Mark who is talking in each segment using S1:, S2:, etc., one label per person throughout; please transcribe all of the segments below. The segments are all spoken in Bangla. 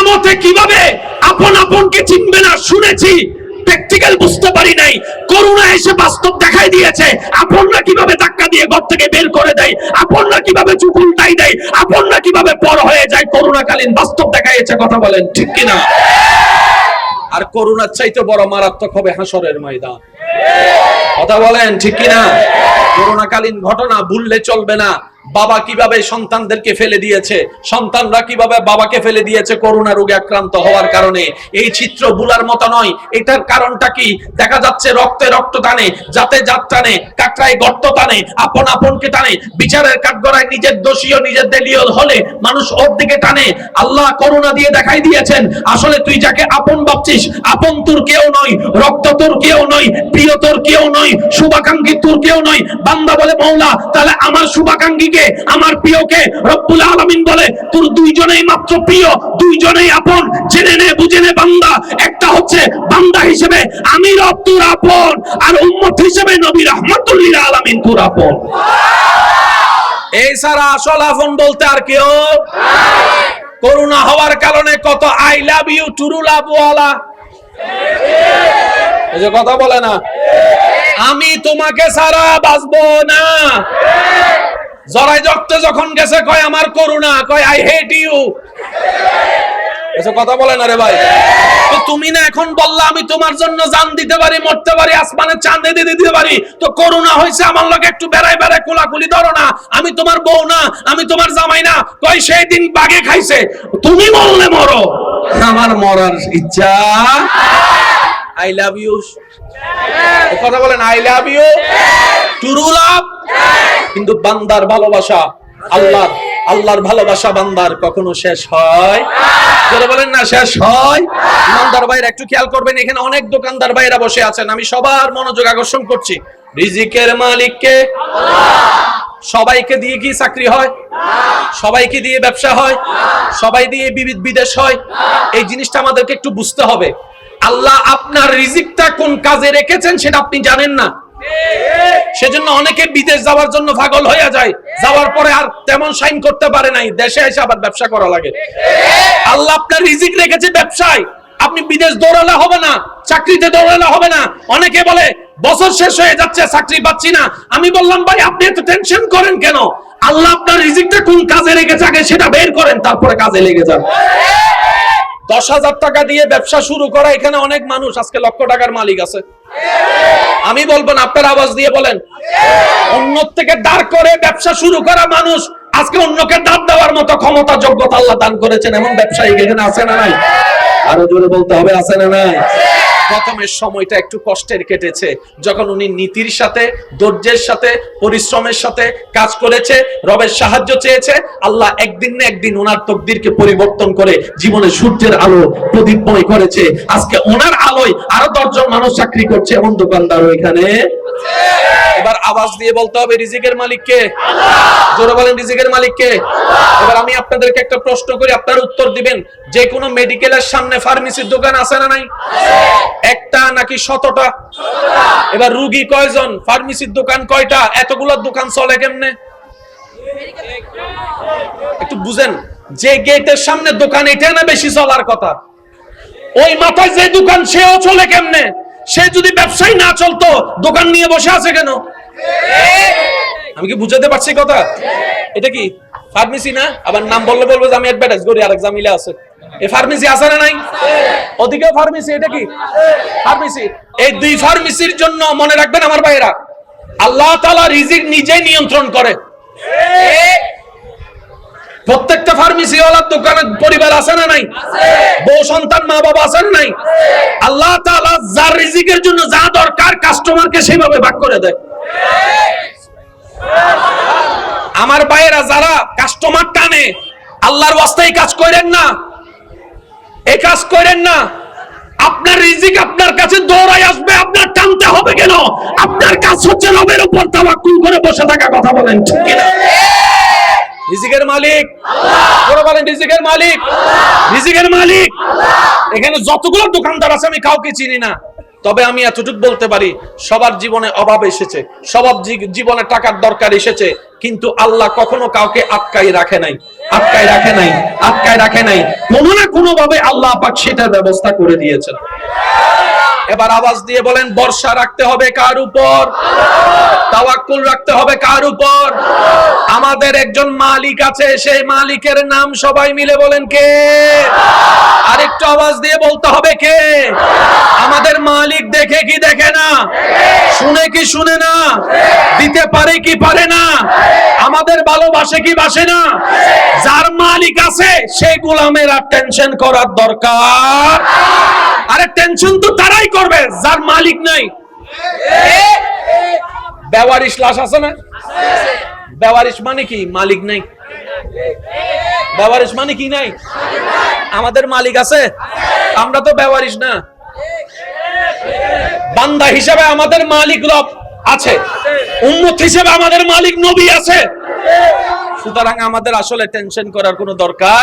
S1: কিয়ামতে কিভাবে আপন আপনকে চিনবে না শুনেছি, প্র্যাকটিক্যাল বুঝতে পারি নাই। করোনা এসে বাস্তব দেখাই দিয়েছে আপনরা কিভাবে ধাক্কা দিয়ে ঘর থেকে বের করে দেয়, আপনরা কিভাবে চুপ উল্টাই দেয়, আপনরা কিভাবে পর হয়ে যায়। করোনাকালীন বাস্তব দেখাইছে, কথা বলেন ঠিক কিনা? আর করোনার চাইতে বড় মারাত্মক হবে হাসরের ময়দান, কথা বলেন ঠিক কিনা? করোনাকালীন ঘটনা ভুললে চলবে না। বাবা কিভাবে সন্তানদেরকে ফেলে দিয়েছে, সন্তানরা কিভাবে বাবাকে ফেলে দিয়েছে করোনা রোগে আক্রান্ত হওয়ার কারণে। এই চিত্র ভুলার মতো নয়। এটার কারণটা কি? দেখা যাচ্ছে রক্তে রক্ত টানে, জাতে জাত টানে, কাকড়ায় গর্ত টানে, আপন আপনকে টানে। বিচারের কাঠগড়ায় নিজের দোষীও নিজের দেলীয় হলে মানুষ ওর দিকে টানে। আল্লাহ করোনা দিয়ে দেখাই দিয়েছেন আসলে তুই যাকে আপন ভাবছিস, আপন তোর কেউ নয়, রক্ত তোর কেউ নয়, প্রিয় তোর কেউ নয়, শুভাকাঙ্ক্ষী তোর কেউ নয়। বান্দা বলে মওলা তাহলে আমার শুভাকাঙ্ক্ষী কে, আমার প্রিয়কে? রব্বুল আলামিন বলে তোর দুইজনেই মাত্র প্রিয়, দুইজনেই আপন। জেনে নে বুঝে নে বান্দা, একটা হচ্ছে বান্দা হিসেবে আমি রব তোর আপন, আর উম্মত হিসেবে নবী রাহমাতুল লিল আলামিন তোর আপন। এই সারা আসল আপন বলতে আর কেউ নাই। করোনা হওয়ার কারণে কত I love you true love ওয়ালা এই যে কথা বলে না, আমি তোমাকে ছাড়া বাঁচবো না। জরাই রক্তে যখন গেছে কয় আমার করুণা, কয় আই হেট ইউ। এসব কথা বলে না রে ভাই। তো তুমি না এখন বললা আমি তোমার জন্য জান দিতে পারি, মরতে পারি, আসমানের চাঁদে দিতে পারি। তো করোনা হয়েছে আমার লোক একটু বেড়াই বেড়াই কোলাকুলি ধরো না, আমি তোমার বউ না, আমি তোমার জামাই না। কয় সেই দিন বাগে খাইছে, তুমি বললে মরো, আমার মরার ইচ্ছা। আই লাভ ইউ, কথা বলেন I love you true love. কিন্তু বান্দার ভালোবাসা আল্লাহর ভালোবাসা বান্দার কখনো শেষ হয়? যারা বলেন না শেষ হয়। ইমানদার ভাইরা একটু খেয়াল করবেন, এখানে অনেক দোকানদার ভাইরা বসে আছেন, আমি সবার মনোযোগ আকর্ষণ করছি। রিজিকের মালিক কে? আল্লাহ। সবাইকে দিয়ে কি চাকরি হয়? সবাইকে দিয়ে ব্যবসা হয়? সবাই দিয়ে বিদেশ হয়? এই জিনিসটা আমাদেরকে একটু বুঝতে হবে। আল্লাহ আপনার রিজিকটা কোন কাজে রেখেছেন সেটা আপনি জানেন না, সেজন্য অনেকে বিদেশ যাওয়ার জন্য পাগল হয়ে যায়, যাওয়ার পরে আর তেমন সাইন করতে পারে নাই, দেশে এসে আবার ব্যবসা করা লাগে। আল্লাহ আপনার রিজিক রেখেছে ব্যবসায়, আপনি বিদেশ দৌড়ালে হবে না, চাকরিতে দৌড়ালে হবে না। অনেকে বলে বছর শেষ হয়ে যাচ্ছে চাকরি পাচ্ছি না। আমি বললাম ভাই আপনি এত টেনশন করেন কেন? আল্লাহ আপনার রিজিকটা কোন কাজে রেখেছে আগে সেটা বের করেন, তারপরে কাজে লেগে যান। 10,000 টাকা দিয়ে ব্যবসা শুরু করা এখানে অনেক মানুষ আজকে লক্ষ টাকার মালিক আছে। আমি বলবো না, আপনার আওয়াজ দিয়ে বলেন। অন্য থেকে দাঁড় করে ব্যবসা শুরু করা মানুষ আজকে অন্যকে দাঁড় দেওয়ার মতো ক্ষমতা যোগ্যতা আল্লাহ দান করেছেন, এমন ব্যবসায়ী এখানে আছে না নাই? আরো জোরে বলতে হবে, আছে না নাই? প্রথমের সময়টা একটু কষ্টের কেটেছে, যখন উনি নীতির সাথে, ধৈর্যের সাথে, পরিশ্রমের সাথে কাজ করেছে, রবের সাহায্য চেয়েছে। আল্লাহ একদিন না একদিন ওনার তকদিরকে পরিবর্তন করে জীবনে সূর্যের আলো প্রদীপময় করেছে। আজকে ওনার আলোয় আরো 10 জন মানুষ চাকরি করছে, এমন দোকানদারও এখানে। এবার আওয়াজ দিয়ে বলতে হবে রিজিকের মালিক কে? আল্লাহ। জোরে বলেন রিজিকের মালিক কে? আল্লাহ। এবার আমি আপনাদেরকে একটা প্রশ্ন করি, আপনারা উত্তর দিবেন। যে কোনো মেডিকেলের সামনে ফার্মেসির দোকান আছে না নাই? একটা নাকি 100টা? এবার রোগী কয়জন, ফার্মেসির দোকান কয়টা? এতগুলো দোকান চলে কেমনে? একটু বুঝেন, যে গেটের সামনে দোকান এটা না বেশি চলার কথা, ওই মাথায় যে দোকান সেও চলে কেমনে? সে যদি ব্যবসায়ী না চলতো দোকান নিয়ে বসে আছে কেন? আমি কি বুঝাতে পারছি কথা? এটা কি ফার্মেসি না? আবার নাম বললে বলবো যে আমি অ্যাডভার্টাইজ করি, আরেক জামিলা আছে। এই ফার্মেসি আছে না নাই? ওদিকে ফার্মেসি, এটা কি ফার্মেসি? এই দুই ফার্মেসির জন্য মনে রাখবেন আমার ভাইরা, আল্লাহ তাআলা রিজিক নিজে নিয়ন্ত্রণ করে। প্রত্যেকটা ফার্মেসি ওয়ালার দোকানে পরিবার আছে না নাই? বউ সন্তান মা বাবা আছে না নাই? আল্লাহ তাআলা যার রিজিকের জন্য যা দরকার কাস্টমারকে সেভাবে ভাগ করে দেয়। আমার ভাইয়েরা যারা কাস্টমার টানে, আল্লাহর ওয়াস্তায় কাজ করেন না, এই কাজ করেন না। আপনার রিজিক আপনার কাছে দৌড়াই আসবে, আপনার টানতে হবে কেন? আপনার কাজ হচ্ছে রবের উপর তাওয়াক্কুল করে বসে থাকা, কথা বলেন ঠিক কিনা? রিজিকের মালিক আল্লাহ। বড় বলেন রিজিকের মালিক আল্লাহ। রিজিকের মালিক আল্লাহ। এখানে যতগুলো দোকানদার আছে আমি কাউকে চিনি না, তবে আমি এতটুকু বলতে পারি সবার জীবনে অভাব এসেছে, সবার জীবনে টাকার দরকার এসেছে, কিন্তু আল্লাহ কখনো কাউকে আটকাই রাখে নাই, আটকাই রাখে নাই, আটকাই রাখে নাই। কোনো না কোনোভাবে আল্লাহ পাক সেটার ব্যবস্থা করে দিয়েছেন। এবার আওয়াজ দিয়ে বলেন, ভরসা রাখতে হবে কার উপর? তাওয়াক্কুল রাখতে হবে কার উপর? আমাদের একজন মালিক আছে, সেই মালিকের নাম সবাই মিলে বলেন কে? আরেকটু আওয়াজ দিয়ে বলতে হবে কে? আমাদের মালিক দেখে কি দেখে না? শুনে কি শুনে না? দিতে পারে কি পারে না? আমাদের ভালোবাসে কি বাসে না? যার মালিক আছে সেই গোলামেরা টেনশন করার দরকার। আরে টেনশন তো তারাই করবে যার মালিক নাই। বেওয়ারিশ লাশ আছে না? বেওয়ারিশ মানে কি? মালিক নাই। বেওয়ারিশ মানে কি? নাই। আমাদের মালিক আছে, আমরা তো বেওয়ারিশ না। বান্দা হিসেবে আমাদের মালিক রব আছে, উম্মত হিসেবে আমাদের মালিক নবী আছে। সুতরাং আমাদের আসলে টেনশন করার কোনো দরকার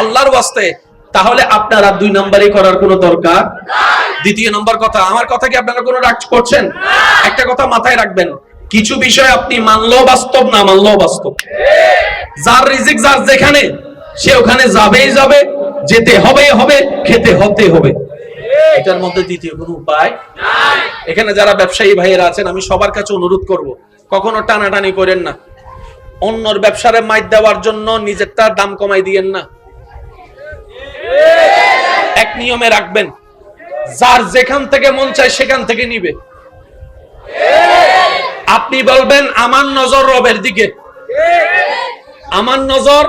S1: আল্লাহর ওয়াস্তে। তাহলে আপনারা 2 নম্বরই করার কোনো দরকার। দ্বিতীয় নম্বর কথা, আমার কথা কি আপনারা কোনো রাগ করছেন? একটা কথা মাথায় রাখবেন, কিছু বিষয় আপনি মানলেও বাস্তব, না মানলেও বাস্তব। যার রিজিক যার যেখানে, সে ওখানে যাবেই যাবে, যেতে হবেই হবে, খেতে হতে হবে। এটার মধ্যে দ্বিতীয় কোনো উপায় নাই। এখানে যারা ব্যবসায়ী ভাইয়েরা আছেন, আমি সবার কাছে অনুরোধ করব, কখনো টানাটানি করেন না। অন্যর ব্যবসারে মাইর দেওয়ার জন্য নিজেরটার দাম কমাই দিয়েন না। এক নিয়মে রাখবেন, যার যেখান থেকে মন চায় সেখান থেকে নিবে। আপনি বলবেন আমার নজর রবের দিকে, আমার নজর,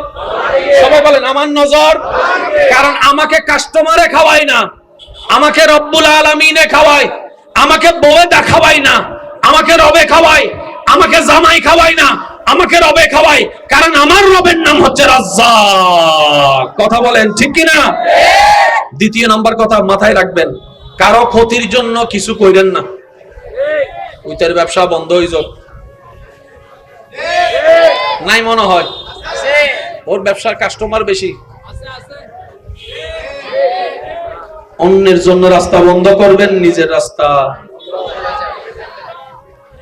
S1: সবাই বলেন আমার নজর। কারণ আমাকে কাস্টমারে খাওয়ায় না, আমাকে রব্বুল আলামিনে খাওয়ায়। আমাকে বউয়ে দেখাওয়াই না, আমাকে রবে খাওয়ায়। আমাকে জামাই খাওয়ায় না, আমাকে রবে খাওয়ায়। কারণ আমার রবের নাম হচ্ছে রাজ্জাক। কথা বলেন ঠিক কিনা? দ্বিতীয় নম্বর কথা মাথায় রাখবেন, কারো ক্ষতির জন্য কিছু কইরেন না। ওইটার ব্যবসা বন্ধ হয়ে যাক, নাই মনে হয় ওর ব্যবসার কাস্টমার বেশি। অন্যের জন্য রাস্তা বন্ধ করবেন, নিজের রাস্তা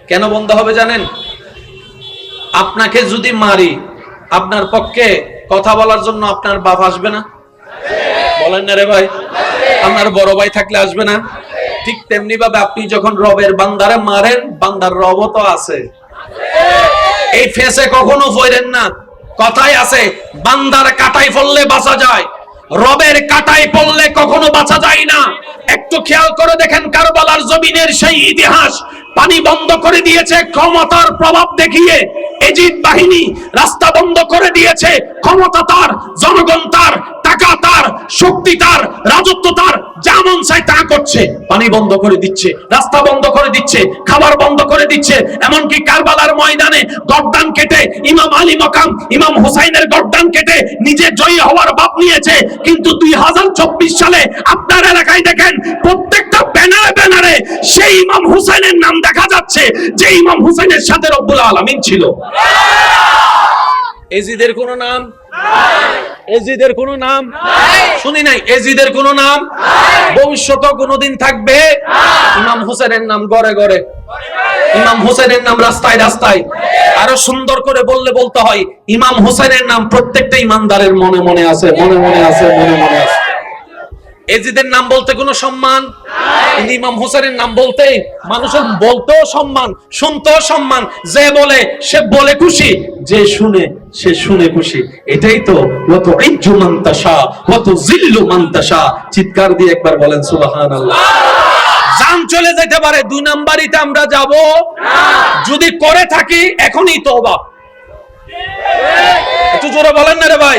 S1: কেন বন্ধ হবে জানেন? আপনাকে যদি মারি, আপনার পক্ষে কথা বলার জন্য আপনার বাপ আসবে না? বলেন না রে ভাই? আপনার বড় ভাই থাকলে আসবে না? ঠিক তেমনি ভাবে আপনি যখন রবের বান্দারে মারেন, বান্দার রবও তো আছে। এই ফেসে কখনো পড়েন না। কথাই আছে, বান্দার কাটাই পড়লে বাঁচা যায়, রবের কাটাই পড়লে কখনো বাঁচা যায় না। একটু খেয়াল করে দেখেন কারবালার জমিনের সেই ইতিহাস। পানি বন্ধ করে দিয়েছে ক্ষমতার প্রভাব দেখিয়ে এজিদ বাহিনী, রাস্তা বন্ধ করে দিয়েছে ক্ষমতা তার, জনগণ তার, টাকা তার, শক্তি তার, রাজত্ব তার, যেমন চাই তা করছে। পানি বন্ধ করে দিচ্ছে, রাস্তা বন্ধ করে দিচ্ছে, খাবার বন্ধ করে দিচ্ছে। এমনকি কারবালার ময়দানে গর্দান কেটে ইমাম আলী মকাম ইমাম হুসাইনের গর্দান কেটে নিজে জয়ী হওয়ার ভাব নিয়েছে। কিন্তু 2024 সালে আপনার এলাকায় দেখেন প্রত্যেকটা ব্যানারে ব্যানারে সেই ইমাম হুসাইনের নাম দেখা যাচ্ছে, যে ইমাম হুসাইনের সাথে রব্বুল আলামিন ছিল। এজিদের কোনো নাম নাই, এজিদের কোনো নাম নাই, শুনি নাই। এজিদের কোনো নাম নাই, ভবিষ্যতে কোনোদিন থাকবে না। ইমাম হোসেনের নাম ঘরে ঘরে, ইমাম হোসেনের নাম রাস্তায় রাস্তায়। আরো সুন্দর করে বললে বলতে হয়, ইমাম হোসেনের নাম প্রত্যেকটা ইমানদারের মনে মনে আছে, মনে মনে আছে, মনে মনে আছে। এজিদের নাম বলতে কোনো সম্মান নাই, ইমাম হোসেনের নাম বলতে মানুষের বলতেও সম্মান, শুনতেও সম্মান। যে বলে সে বলে খুশি, যে শুনে সে শুনে খুশি। এটাই তো ওয়াত ইজ্জু মান তাশা ওয়াত জিল্লু মান তাশা। চিৎকার দিয়ে একবার বলেন সুবহানাল্লাহ। জান চলে যেতে পারে, 2 নাম্বারিতে আমরা যাব না। যদি করে থাকি এখনই তওবা। একটু জোরে বলেন না রে ভাই?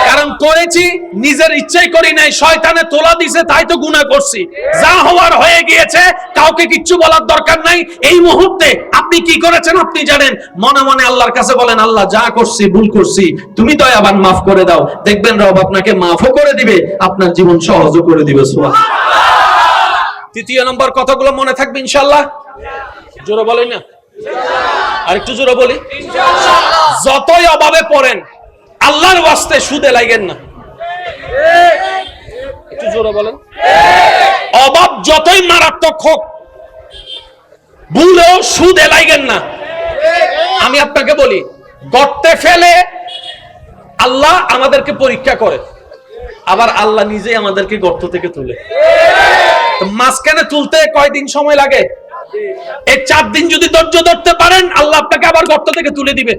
S1: কারণ করেছি নিজের ইচ্ছাই করি নাই, শয়তানে তোলা দিছে তাই তো গুনাহ করছি। যা হওয়ার হয়ে গিয়েছে, কাউকে কিচ্ছু বলার দরকার নাই। এই মুহূর্তে আপনি কি করেছেন আপনি জানেন। মনে মনে আল্লাহর কাছে বলেন, আল্লাহ যা করছি ভুল করছি, তুমি দয়াবান মাফ করে দাও। দেখবেন রব আপনাকে মাফও করে দিবে, আপনার জীবন সহজও করে দিবে। সুবহানাল্লাহ। তৃতীয় নম্বর কথাগুলো মনে থাকবে ইনশাআল্লাহ। জোরে বলেন না, আর একটু জোরে বলি ইনশাআল্লাহ। যতই অভাবে পড়েন আল্লাহর ওয়াস্তে সুদে লাগেন না। একটু জোরে বলেন। অভাব যতই মারাত্মক হোক, ভুলেও সুদে লাগেন না। আমি আপনাকে বলি, গর্তে ফেলে আল্লাহ আমাদেরকে পরীক্ষা করে। আবার আল্লাহ নিজেই আমাদেরকে গর্ত থেকে তুলে। মাঝখানে তুলতে কয়দিন সময় লাগে? এই 4 দিন যদি ধৈর্য ধরতে পারেন, আল্লাহ আপনাকে আবার গর্ত থেকে তুলে দিবে।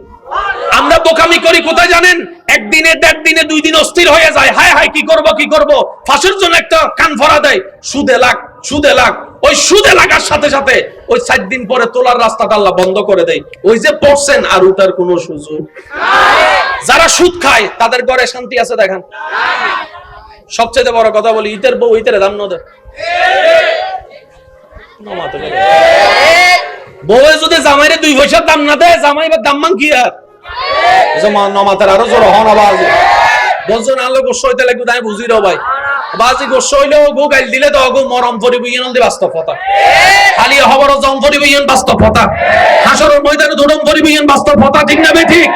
S1: আমরা বোকামি করি কোথায় জানেন? একদিনে, 1.5 দিনে, 2 দিন অস্থির হয়ে যায়। হায় হায়, কি করব কি করব। ফাঁসের জন্য একটা কান ভরা দেয়, সুদে লাগ সুদে লাগ। ওই সুদে লাগার সাথে সাথে ওই 4 দিন পরে তোলার রাস্তাটা আল্লাহ বন্ধ করে দেয়। ওই যে পড়ছেন, আর ওটার কোনো সুযোগ নাই। যারা সুদ খায় তাদের ঘরে শান্তি আছে দেখেন? সবচেয়ে বড় কথা বলি, ইতের বউ ইতের দাম ন দেয়। বউ যদি জামাইরে 2 পয়সার দাম না দেয়, জামাই বা দাম মান কি আর নমাতের আরো জোর হন আবার বলছেন আলো গোস্ব হইতে লাগবে। তাই বুঝি রে ভাই, বাজি গোস্ব হইলেও গো গাইল দিলে তো গো মরম পরিবহন দি বাস্তবতা। খালি খবর জম পরিবহন বাস্তবতা, হাসরের ময়দানে ধরম পরিবহন বাস্তবতা। ঠিক না বে ঠিক?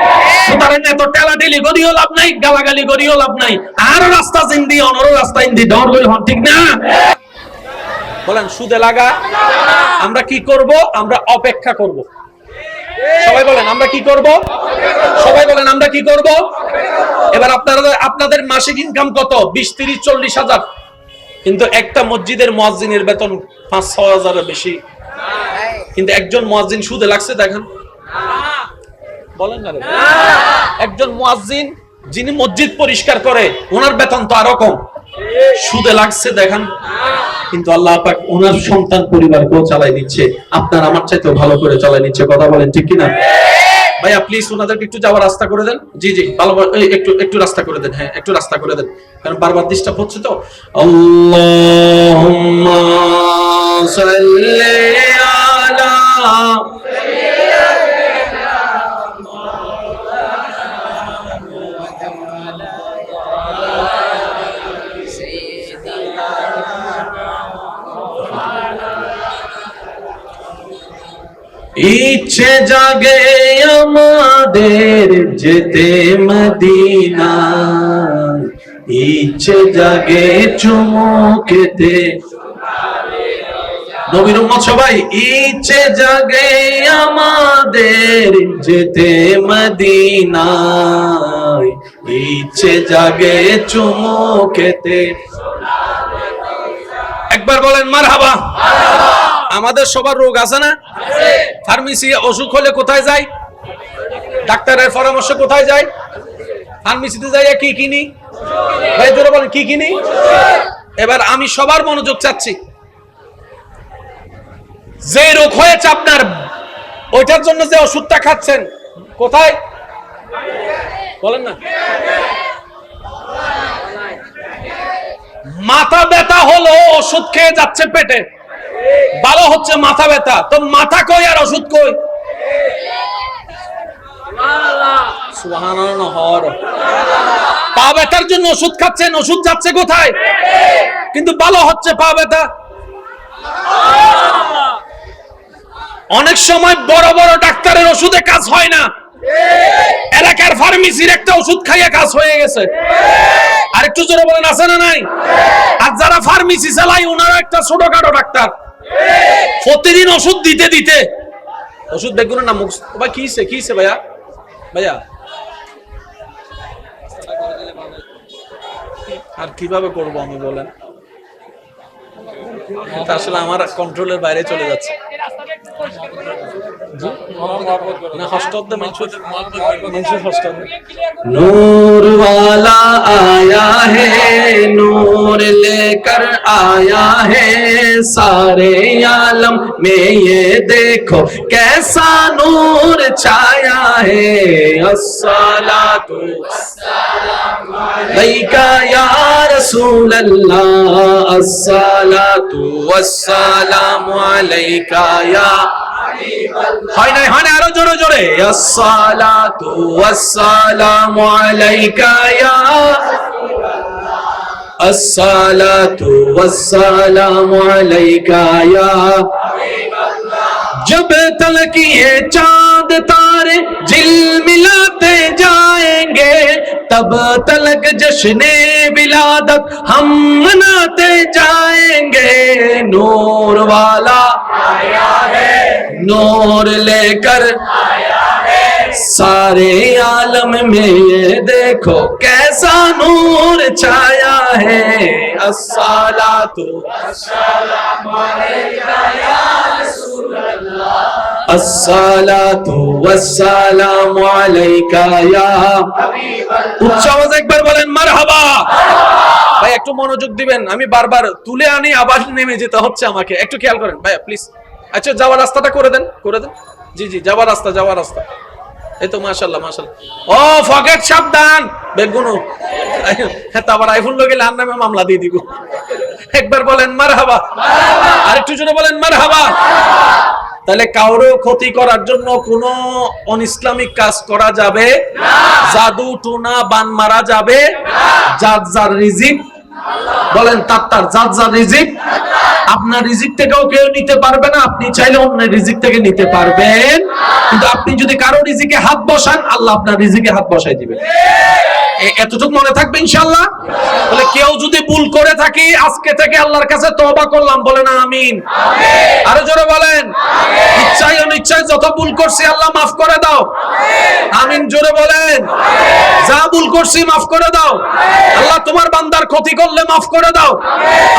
S1: সুতরাং এত টেলাটেলি করিও লাভ নাই, গালাগালি করিও লাভ নাই। আর রাস্তা চিন্দি অনর রাস্তা ইন্দি ডর হইল হন। ঠিক না? বলেন সুদে লাগা আমরা কি করব? আমরা অপেক্ষা করব। সবাই বলেন আমরা কি করব? সবাই বলেন আমরা কি করব? এবার আপনাদের মাসিক ইনকাম কত? 20, 30, 40 হাজার। কিন্তু একটা মসজিদের মুয়াজ্জিনের বেতন 5-6 হাজারের বেশি। কিন্তু একজন মুয়াজ্জিন সুদে লাগছে দেখেন? বলেন না। একজন মুয়াজ্জিন যিনি মসজিদ পরিষ্কার করে, ওনার বেতন তো আরো কম। সুদে লাগছে দেখেন? কিন্তু আল্লাহ পাক ওনার সন্তান পরিবারকেও চালাই দিচ্ছে, আপনার আমার চাইতেও ভালো করে চালাই নিচ্ছে। কথা বলেন ঠিক কিনা? ভাইয়া প্লিজ ওনাদেরকে একটু যাওয়ার রাস্তা করে দেন। জি জি, ভালো, একটু রাস্তা করে দেন। হ্যাঁ, একটু রাস্তা করে দেন, কারণ বারবার ডিস্টার্ব হচ্ছে তো। আল্লাহুম্মা সাল্লি আলা ইচ্ছে জাগে আমাদের যেতে মদিনা, ইচ্ছে জাগে চুমু খেতে। নবীর উম্মত সবাই, ইচ্ছে জাগে আমাদের যেতে মদিনা, ইচ্ছে জাগে চুমু খেতে। একবার বলেন মারহাবা। আমাদের সবার রোগ আছে না? ফার্মেসি অসুখ হলে কোথায় যাই? ডাক্তারের পরামর্শ কোথায় যাই? ফার্মেসিতে যাই। কি কিনি? ভাই জোরে বলেন কি কিনি? এবার আমি সবার মনোযোগ চাচ্ছি। যে রোগ হয়েছে আপনার, ওইটার জন্য যে ওষুধটা খাচ্ছেন কোথায়? বলেন না। মাথা ব্যথা হলো, ওষুধ খেয়ে যাচ্ছে পেটে, ভালো হচ্ছে মাথা ব্যথা। তো মাথা কই আর ওষুধ কই? সুবহানাল্লাহ। পা ব্যথার জন্য ওষুধ খাচ্ছেন, ওষুধ যাচ্ছে কোথায়? কিন্তু ভালো হচ্ছে পা ব্যথা। অনেক সময় বড় বড় ডাক্তারের ওষুধে কাজ হয় না, এলাকার ফার্মেসির একটা ওষুধ খাইয়ে কাজ হয়ে গেছে। আর একটু জোরে বলেন আছে না নাই? আর যারা ফার্মেসি চালায় ওনারা একটা ছোটখাটো ডাক্তার, প্রতিদিন ওষুধ দিতে দিতে ওষুধ দেখুন না মুখ। ভাই কিছে কিছে ভাইয়া? ভাইয়া আর কিভাবে করবো আমি বলেন? এটা আসলে আমার কন্ট্রোলের বাইরে চলে যাচ্ছে। नूर वाला आया है, नूर लेकर आया है, सारे आलम में ये देखो कैसा नूर छाया है। अस्सलातु वस्सलामु अलैका या रसूल अल्लाह, अस्सलातु वस्सलामु अलैका या হয় নাই আরো জোরে জোরে। আসসালাতু ওয়াসসালামু আলাইকা ইয়া, আসসালাতু ওয়াসসালামু আলাইকা ইয়া হাবিবাল্লাহ। जब तलक ये चांद तारे झिलमिलाते जाएंगे, तब तलक जश्ने विलादत हम मनाते जाएंगे। नूर वाला आया है, नूर लेकर आया है, सारे आलम में ये देखो कैसा नूर छाया है। अस्सलातु अस्सलातु वस्सलामु अलैका या উচ্চ আওয়াজে একবার বলেন মারহাবা। ভাই একটু মনোযোগ দিবেন, আমি বারবার তুলে আনি আবার নেমে যেতে হচ্ছে আমাকে, একটু খেয়াল করেন ভাই প্লিজ। আচ্ছা যাওয়ার রাস্তাটা করে দেন, করে দেন। জি জি যাওয়ার রাস্তা, যাওয়ার রাস্তা। এই তো মাশাআল্লাহ মাশাআল্লাহ। ও ফকেট সাবধান বেগুনো, হ্যাঁ আবার আইফোন লোকে লান নামে মামলা দিয়ে দিব। একবার বলেন মারহাবা, আরেকটু জোরে বলেন মারহাবা। তাহলে কারো ক্ষতি করার জন্য কোনো অনইসলামিক কাজ করা যাবে না, জাদু টুনা বান মারা যাবে না। যার যার রিজিক বলেন তার যার যার রিজিক, আপনার রিজিক থেকেও কেউ নিতে পারবে না, আপনি চাইলে অন্যের রিজিক থেকে নিতে পারবেন। কিন্তু আপনি যদি কারো রিজিকে হাত বসান, আল্লাহ আপনার রিজিকে হাত বসাই দিবেন। এতটুকু মনে থাকবে ইনশাআল্লাহ। তাহলে কেউ যদি ভুল করে থাকি আজকে থেকে আল্লাহর কাছে তওবা করলাম, বলেন আমিন। আরো জোরে বলেন ইচ্ছায় অনিচ্ছায় যত ভুল করছি আল্লাহ মাফ করে দাও, আমিন জোরে বলেন। যা ভুল করছি মাফ করে দাও আল্লাহ, তোমার বান্দার ক্ষতি করলে মাফ করে দাও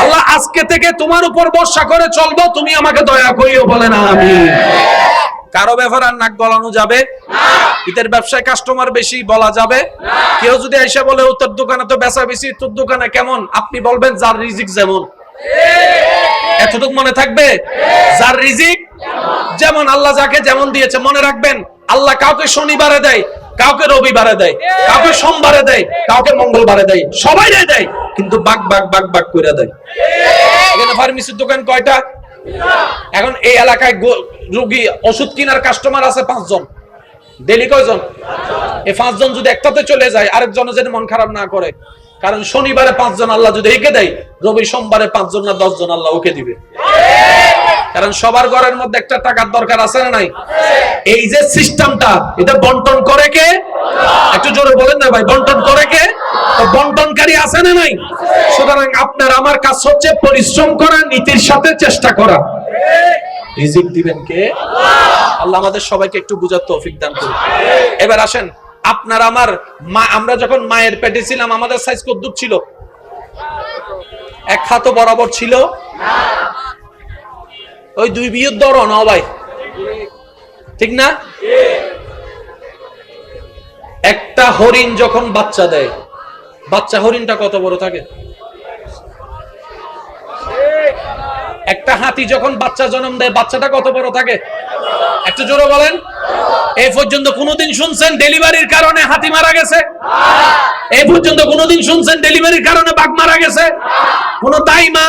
S1: আল্লাহ। আজকে থেকে তোমার উপর ভরসা করে চলবো, তুমি আমাকে দয়া করিও, বলেন আমিন। কারো ব্যাপারে আর নাক গলানো যাবে না, ঈদের ব্যবসায় কাস্টমার বেশি বলা যাবে না। কেউ যদি এসে বলে তোর দোকানে তো বেচা বেশি, তোর দোকানে কেমন, আপনি বলবেন যার রিজিক যেমন। এতটুকু মনে থাকবে, যার রিজিক যেমন, আল্লাহ যাকে যেমন দিয়েছে। মনে রাখবেন আল্লাহ কাউকে শনিবারে দেয়, কাউকে রবিবারে দেয়, কাউকে সোমবারে দেয়, কাউকে মঙ্গলবারে দেয়, সবাই দেয় কিন্তু বাগ বাগ বাগ বাগ করে দেয়। এখানে ফার্মেসির দোকান কয়টা? এখন এই এলাকায় রোগী ওষুধ কেনার কাস্টমার আছে 5 জন, ডেলি কয়জন? এই 5 জন যদি একটাতে চলে যায়, আরেকজনের যেন মন খারাপ না করে। কারণ শনিবারে 5 জন আল্লাহ যদি একে দেয়, রবি সোমবারে 5 জন না 10 জন আল্লাহ ওকে দিবে। কারণ সবার ঘরের মধ্যে একটা টাকার দরকার আছে না নাই? এই যে সিস্টেমটা, এটা বন্টন করে কে? একটু জোরে বলেন না ভাই, বন্টন করে কে? তো বন্টনকারী আছে না নাই? সুতরাং আপনার আমার কাজ হচ্ছে পরিশ্রম করা, নীতির সাথে চেষ্টা করা। রিজিক দিবেন কে? আল্লাহ আমাদের সবাইকে একটু বুঝার তৌফিক দান করুন। এবার আসেন, আপনার আমার মা, আমরা যখন মায়ের পেটে ছিলাম আমাদের সাইজ কত দূর ছিল? এক হাত বরাবর ছিল না, ওই 2 বিয়ের দরও না ভাই, ঠিক না? একটা হরিণ যখন বাচ্চা দেয়, বাচ্চা হরিণটা কত বড় থাকে? একটা হাতি যখন বাচ্চা জন্ম দেয়, বাচ্চাটা কত বড় থাকে? একটু জোরে বলেন। এই পর্যন্ত কোনদিন শুনছেন ডেলিভারির কারণে হাতি মারা গেছে? এই পর্যন্ত কোনদিন শুনছেন ডেলিভারির কারণে বাঘ মারা গেছে? কোন দায়ী মা?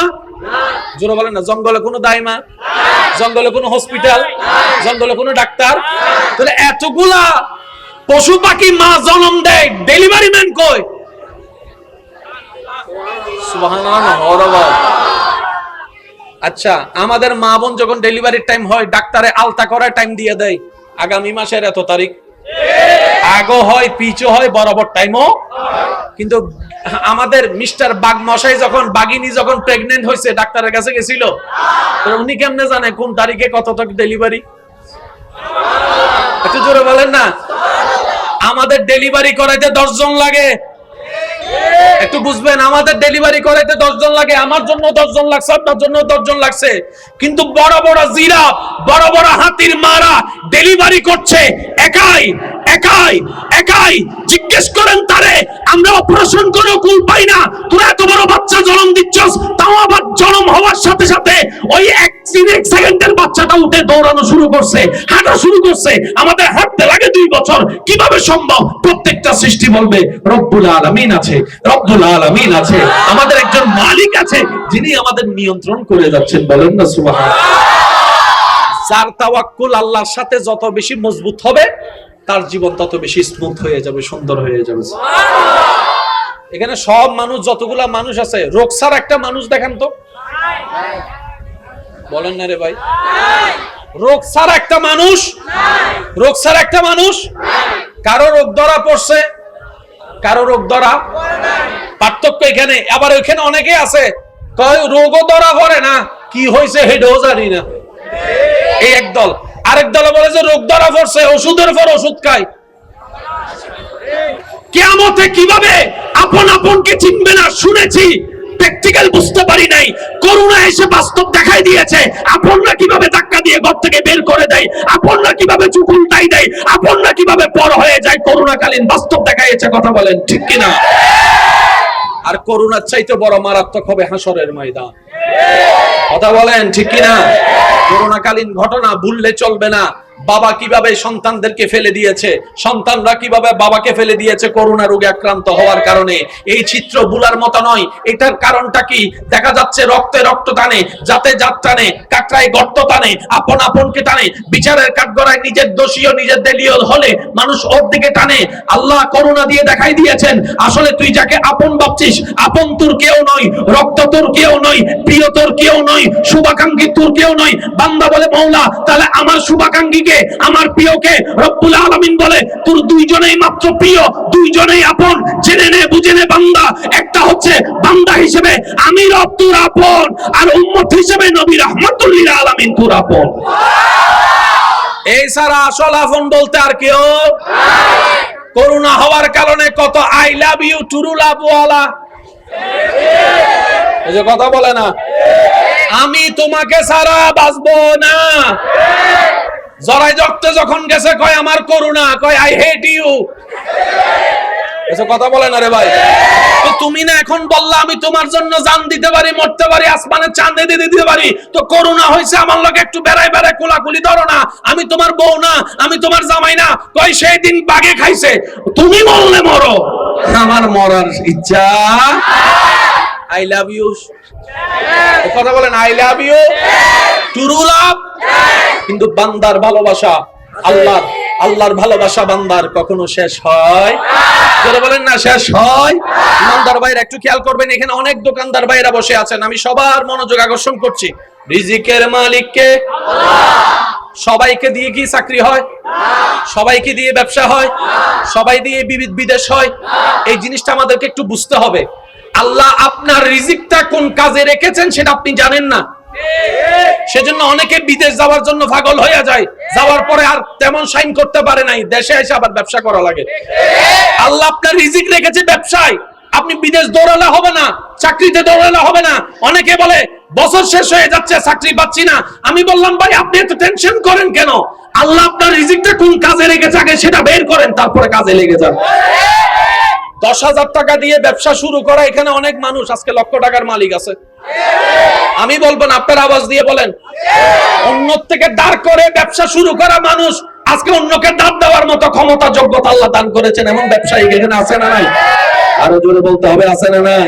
S1: জোরে বলেন না। জঙ্গলে কোনো দায়ী মা? জঙ্গলে কোনো হসপিটাল? জঙ্গলে কোনো ডাক্তার? তাহলে এতগুলা পশু পাখি মা জন্ম দেয়, ডেলিভারি ম্যান কই? সুবহানাল্লাহ। আচ্ছা, আমাদের মা বোন যখন ডেলিভারির টাইম হয়, ডাক্তারে আলতা করার টাইম দিয়ে দেয়, আগামী মাসের এত তারিখ। আগো হয়, পিছু হয়, বরাবর টাইমও। কিন্তু আমাদের মিস্টার বাগ মশাই যখন, বাগিনী যখন প্রেগনেন্ট হয়েছে, ডাক্তারের কাছে গেছিল, তো উনি কেমনে জানে কোন তারিখে কতটা ডেলিভারি? একটু জোরে বলেন না। আমাদের ডেলিভারি করাইতে 10 জন লাগে। একটু বুঝবেন, আমাদের ডেলিভারি করাইতে 10 জন লাগে। আমার জন্য 10 জন লাগছে, আপনার জন্য 10 জন লাগছে। কিন্তু বড় বড় জিরাফ, বড় বড় হাতির মারা ডেলিভারি করছে একাই একাই একাই। জিজ্ঞেস করেন তারে, আমরা অপারেশন করে কুল পাই না, তোরা এত বড় বাচ্চা জন্ম দিচ্ছস, তাও আবার জন্ম হওয়ার সাথে সাথে ওই 1 সেকেন্ডের বাচ্চাটা উঠে দৌড়ানো শুরু করছে, হাঁটা শুরু করছে। আমাদের হাঁটতে লাগে 2 বছর, কিভাবে সম্ভব? প্রত্যেকটা সৃষ্টি বলবে রব্বুল আলামিন আছে, রব্বুল আলামিন আছে, আমাদের একজন মালিক আছে যিনি আমাদের নিয়ন্ত্রণ করে যাচ্ছেন। বলেন না সুবহানাল্লাহ। যার তাওয়াক্কুল আল্লাহর সাথে যত বেশি মজবুত হবে, তার জীবন তত বেশি স্মুথ হয়ে যাবে, সুন্দর হয়ে যাবে। এখানে সব মানুষ, যতগুলা মানুষ আছে, রোগ ছাড়া একটা মানুষ দেখান তো। বলেন না রে ভাই, রোগ ছাড়া একটা মানুষ, রোগ ছাড়া একটা মানুষ। কারো রোগ ধরা পড়ছে, কারো রোগ ধরা পার্থক্য এখানে। আবার ওইখানে অনেকে আছে কয় রোগও ধরা পড়ে না, কি হয়েছে হেডও জানি না, এই একদল। আরেক দল বলে যে রোগ ধরা পড়ছে, ওষুধের পর ওষুধ খায়, কিয়ামতে কিভাবে আপন আপনকে চিনবে না শুনেছি, প্র্যাকটিক্যাল বুঝতে পারি নাই। করোনা এসে বাস্তব দেখাই দিয়েছে আপনরা কিভাবে ধাক্কা দিয়ে ঘর থেকে বের করে দেয়, আপনরা কিভাবে চুপ উল্টাই দেয়, আপনরা কিভাবে পর হয়ে যায়। করোনাকালীন বাস্তব দেখাইছে, কথা বলেন ঠিক কিনা? আর করোনার চাইতে বড় মারাত্মক হবে হাসরের ময়দান, কথা বলেন ঠিক কিনা? করোনাকালীন ঘটনা ভুললে চলবে না। বাবা কিভাবে সন্তানদেরকে ফেলে দিয়েছে, সন্তানরা কিভাবে বাবাকে ফেলে দিয়েছে করোনা রোগে আক্রান্ত হওয়ার কারণে। এই চিত্র ভুলার মতো নয়। এটার কারণটা কি? দেখা যাচ্ছে রক্তে রক্ত টানে, জাতে জাত টানে, কাকড়ায় গর্ত টানে, আপন আপনকে টানে। বিচারের কাঠগড়ায় নিজের দোষীও নিজের দেলীয় হলে মানুষ ওর দিকে টানে। আল্লাহ করোনা দিয়ে দেখাই দিয়েছেন আসলে তুই যাকে আপন ভাবছিস, আপন তোর কেউ নয়, রক্ত তোর কেউ নয়, প্রিয় তোর কেউ নয়, শুভাকাঙ্ক্ষী তোর কেউ নয়। বান্দা বলে মওলা তাহলে আমার শুভাকাঙ্ক্ষী আমার প্রিয়কে? রব্বুল আলামিন বলে তোর দুইজনেই মাত্র প্রিয়, দুইজনেই আপন। জেনে নে বুঝে নে বান্দা, একটা হচ্ছে বান্দা হিসেবে আমি রব তোর আপন, আর উম্মত হিসেবে নবী রাহমাতুল লিল আলামিন তোর আপন। এই সারা আসল আপন বলতে আর কেউ নাই। করোনা হওয়ার কারণে কত I love you true love ওয়ালা এই যে কথা বলে না, আমি তোমাকে ছাড়া বাঁচবো না। জরাই রক্তে যখন গেছে কয় আমার করুণা, কয় আই হেট ইউ। এসব কথা বলে না রে ভাই। তো তুমি না এখন বললা আমি তোমার জন্য জান দিতে পারি, মরতে পারি, আসমানের চাঁদ দিয়ে দিতে পারি। তো করুণা হয়েছে আমার লগে একটু বেড়াই বেড়াই কোলাকুলি ধরো না। আমি তোমার বউ না, আমি তোমার জামাই না। কয় সেই দিন বাগে খাইছে, তুমি বললে মরো। আমার মরার ইচ্ছা। আই লাভ ইউ কথা বলেন, I love you true love. কিন্তু বান্দার ভালোবাসা আল্লাহর ভালোবাসা বান্দার কখনো শেষ হয় যারা বলেন না শেষ হয়। ইমানদার ভাইরা একটু খেয়াল করবেন, এখানে অনেক দোকানদার ভাইরা বসে আছেন, আমি সবার মনোযোগ আকর্ষণ করছি। রিজিকের মালিক কে? আল্লাহ। সবাইকে দিয়ে কি চাকরি হয়? সবাইকে দিয়ে ব্যবসা হয়? সবাই দিয়ে বিদেশ হয়? এই জিনিসটা আমাদেরকে একটু বুঝতে হবে। আল্লাহ আপনার রিজিকটা কোন কাজে রেখেছেন সেটা আপনি জানেন না, সেজন্য অনেকে বিদেশ যাওয়ার জন্য পাগল হয়ে যায়, যাওয়ার পরে আর তেমন সাইন করতে পারে নাই, দেশে এসে আবার ব্যবসা করা লাগে। আল্লাহ আপনার রিজিক রেখেছে ব্যবসায়, আপনি বিদেশ দৌড়ালে হবে না, চাকরিতে দৌড়ালে হবে না। অনেকে বলে বছর শেষ হয়ে যাচ্ছে চাকরি পাচ্ছি না। আমি বললাম ভাই আপনি এত টেনশন করেন কেন? আল্লাহ আপনার রিজিকটা কোন কাজে রেখেছে আগে সেটা বের করেন, তারপরে কাজে লেগে যান। 10,000 টাকা দিয়ে ব্যবসা শুরু করা এখানে অনেক মানুষ আজকে লক্ষ টাকার মালিক আছে। আমি বলবো না, আপনার আওয়াজ দিয়ে বলেন। অন্য থেকে দাঁড় করে ব্যবসা শুরু করা মানুষ আজকে অন্যকে দাঁড় দেওয়ার মতো ক্ষমতা যোগ্যতা আল্লাহ দান করেছেন, এমন ব্যবসায়ী এখানে আছে না নাই? আরো জোরে বলতে হবে, আছে না নাই?